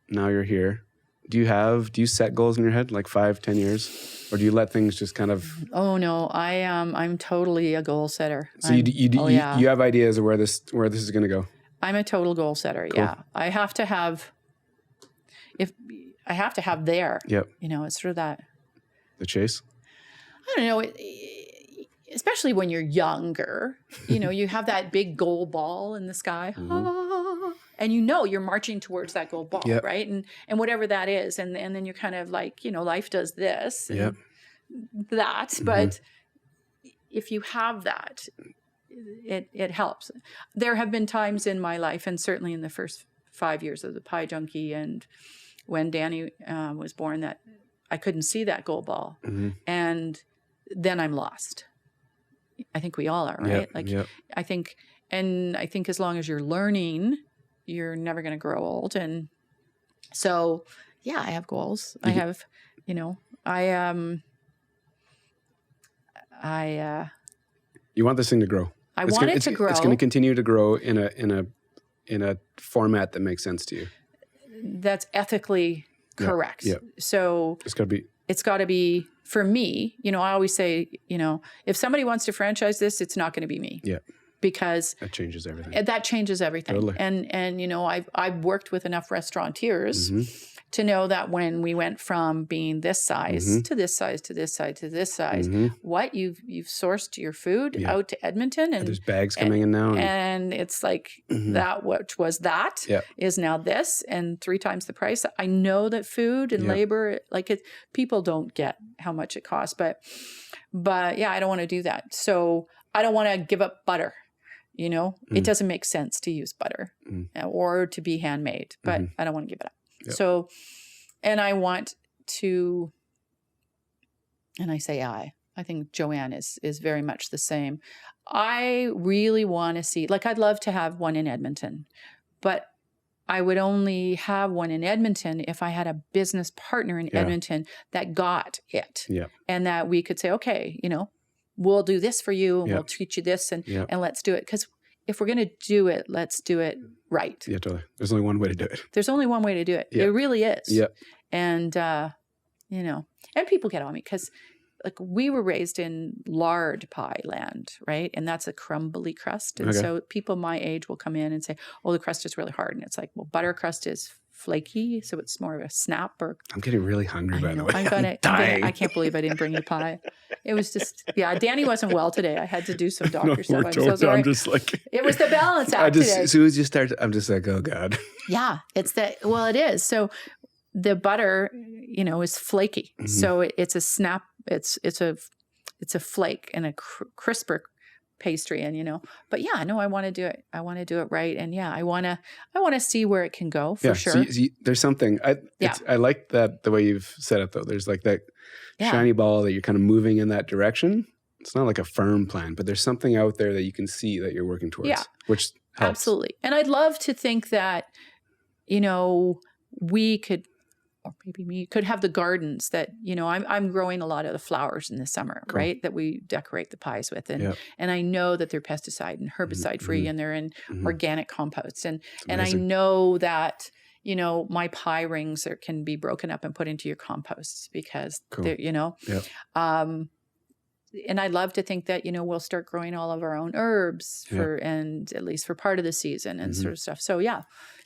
now you're here. Do you set goals in your head, like 5-10 years, or do you let things just kind of? Oh no, I'm totally a goal setter. So you have ideas of where this is going to go. I'm a total goal setter. Cool. Yeah, I have to have there. Yep. It's sort of that. The chase. I don't know. Especially when you're younger, you have that big gold ball in the sky, and you're marching towards that gold ball, right? And whatever that is, and then you're kind of like, life does this, and that. But if you have that, it helps. There have been times in my life, and certainly in the first 5 years of the Pie Junkie, and when Danny was born, that I couldn't see that gold ball, and then I'm lost. I think we all are, right? I think as long as you're learning, you're never going to grow old. And so, I have goals. I have, you want this thing to grow. I want it to grow. It's going to continue to grow in a format that makes sense to you. That's ethically correct. Yeah. So it's got to be for me. I always say, if somebody wants to franchise this, it's not going to be me. Yeah. Because that changes everything. Totally. And I've worked with enough restaurateurs to know that when we went from being this size to this size to this size to this size, what you've sourced your food out to Edmonton, and there's bags coming in now, and it's like that which was that is now this, and 3 times the price. I know that food and labor, people don't get how much it costs, but I don't want to do that. So I don't want to give up butter. It doesn't make sense to use butter or to be handmade, but I don't want to give it up. Yep. So, and I want to, and I say I think Joanne is very much the same. I really want to see, I'd love to have one in Edmonton, but I would only have one in Edmonton if I had a business partner in Edmonton that got it. Yeah. And that we could say, okay, we'll do this for you, and we'll teach you this, and let's do it. Because if we're going to do it, let's do it right. Yeah, totally. There's only one way to do it. There's only one way to do it. Yeah. It really is. Yeah. And, and people get on me because we were raised in lard pie land, right? And that's a crumbly crust. And so people my age will come in and say, oh, the crust is really hard. And it's like, well, butter crust is flaky, so it's more of a snap. Or I'm getting really hungry, by the way. I'm dying. I can't believe I didn't bring you pie. It was just, Danny wasn't well today. I had to do some doctor stuff. I'm so sorry. I'm just like, it was the balance act today. As soon as you start, I'm just like, oh God. Yeah, it is. So the butter, is flaky. So it's a snap. It's a flake and a crisper pastry, and but I want to do it. I want to do it right, and I want to see where it can go for sure. See, there's something I like that the way you've said it though. There's like that shiny ball that you're kind of moving in that direction, it's not like a firm plan, but there's something out there that you can see that you're working towards, which helps. Absolutely. And I'd love to think that, you know, we could, or maybe me, could have the gardens that, you know, I'm growing a lot of the flowers in the summer, right? That we decorate the pies with. And and I know that they're pesticide and herbicide free and they're in organic composts. And I know that, you know, my pie rings can be broken up and put into your composts because they're, you know, and I'd love to think that, you know, we'll start growing all of our own herbs and at least for part of the season and sort of stuff. So you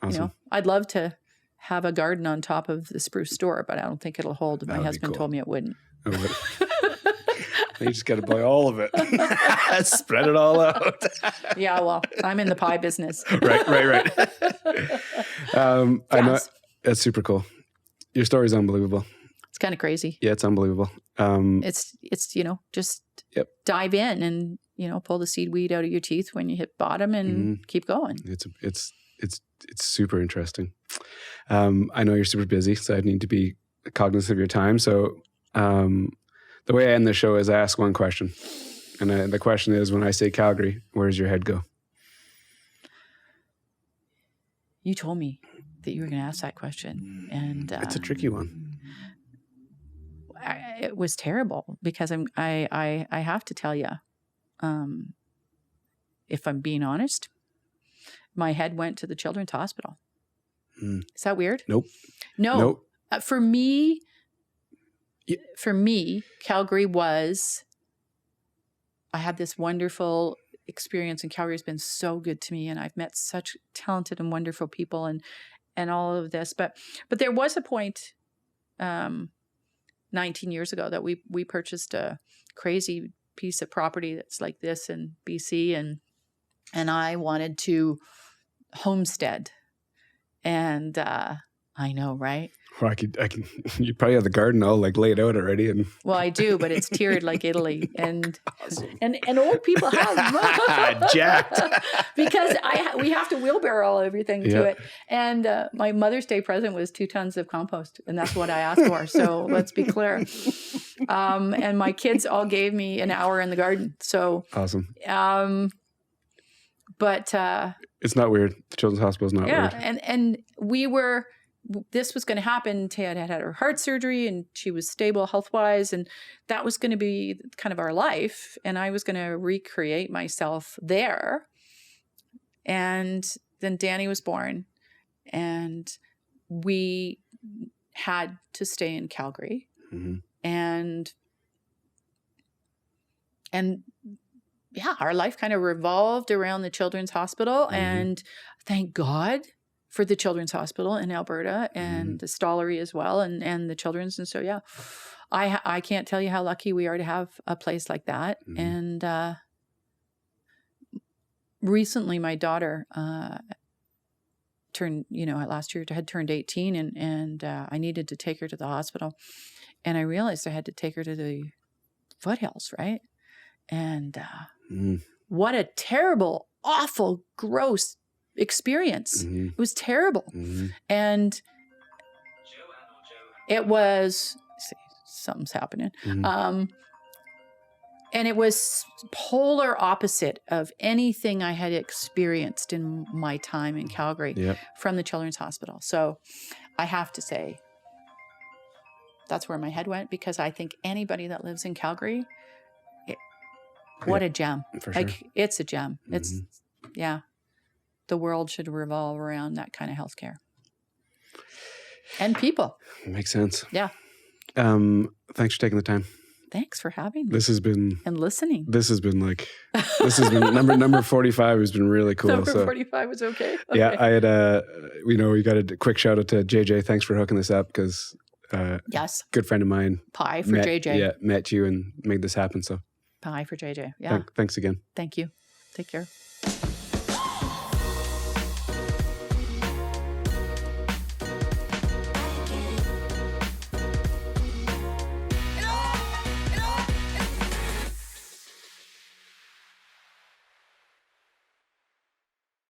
know, I'd love to have a garden on top of the spruce store, but I don't think it'll hold. My husband told me it wouldn't. You just got to buy all of it. Spread it all out. Yeah, well, I'm in the pie business. Right. I know it's super cool. Your story's unbelievable. It's kind of crazy. Yeah, it's unbelievable. It's you know, just dive in and, you know, pull the seed out of your teeth when you hit bottom and keep going. It's super interesting. I know you're super busy, so I need to be cognizant of your time. So the way I end the show is I ask one question. And the question is, when I say Calgary, where does your head go? You told me that you were going to ask that question. And it's a tricky one. It was terrible because I have to tell you, if I'm being honest, my head went to the Children's Hospital. Is that weird? Nope. No. For me, Calgary I had this wonderful experience, and Calgary has been so good to me, and I've met such talented and wonderful people and all of this. But there was a point 19 years ago that we purchased a crazy piece of property that's like this in BC, and I wanted to homestead. And I know, right? Well, I can. You probably have the garden all like laid out already, and well, I do, but it's tiered like Italy, and old people have jacked because we have to wheelbarrow everything to it. And my Mother's Day present was 2 tons of compost, and that's what I asked for. So let's be clear. And my kids all gave me an hour in the garden. So awesome. But it's not weird. The Children's Hospital is not weird. And this was going to happen. Ted had her heart surgery and she was stable health-wise, and that was going to be kind of our life. And I was going to recreate myself there. And then Danny was born, and we had to stay in Calgary. And yeah, our life kind of revolved around the Children's Hospital, and thank God for the Children's Hospital in Alberta and the Stollery as well, and the Children's. And so, yeah, I can't tell you how lucky we are to have a place like that. And recently my daughter turned, last year had turned 18, and I needed to take her to the hospital. And I realized I had to take her to the foothills, right? And what a terrible, awful, gross experience. It was terrible. And it was, something's happening. And it was polar opposite of anything I had experienced in my time in Calgary from the Children's Hospital. So I have to say, that's where my head went, because I think anybody that lives in Calgary, what a gem. For sure. It's a gem. It's, the world should revolve around that kind of healthcare. And people. Makes sense. Yeah. Thanks for taking the time. Thanks for having me. This has been... And listening. This has been number 45 has been really cool. Number 45 was okay. Yeah, I had we got a quick shout out to JJ. Thanks for hooking this up, because yes, good friend of mine. Pie for JJ. Yeah, met you and made this happen. So Pie for JJ. Yeah. Thanks again. Thank you. Take care.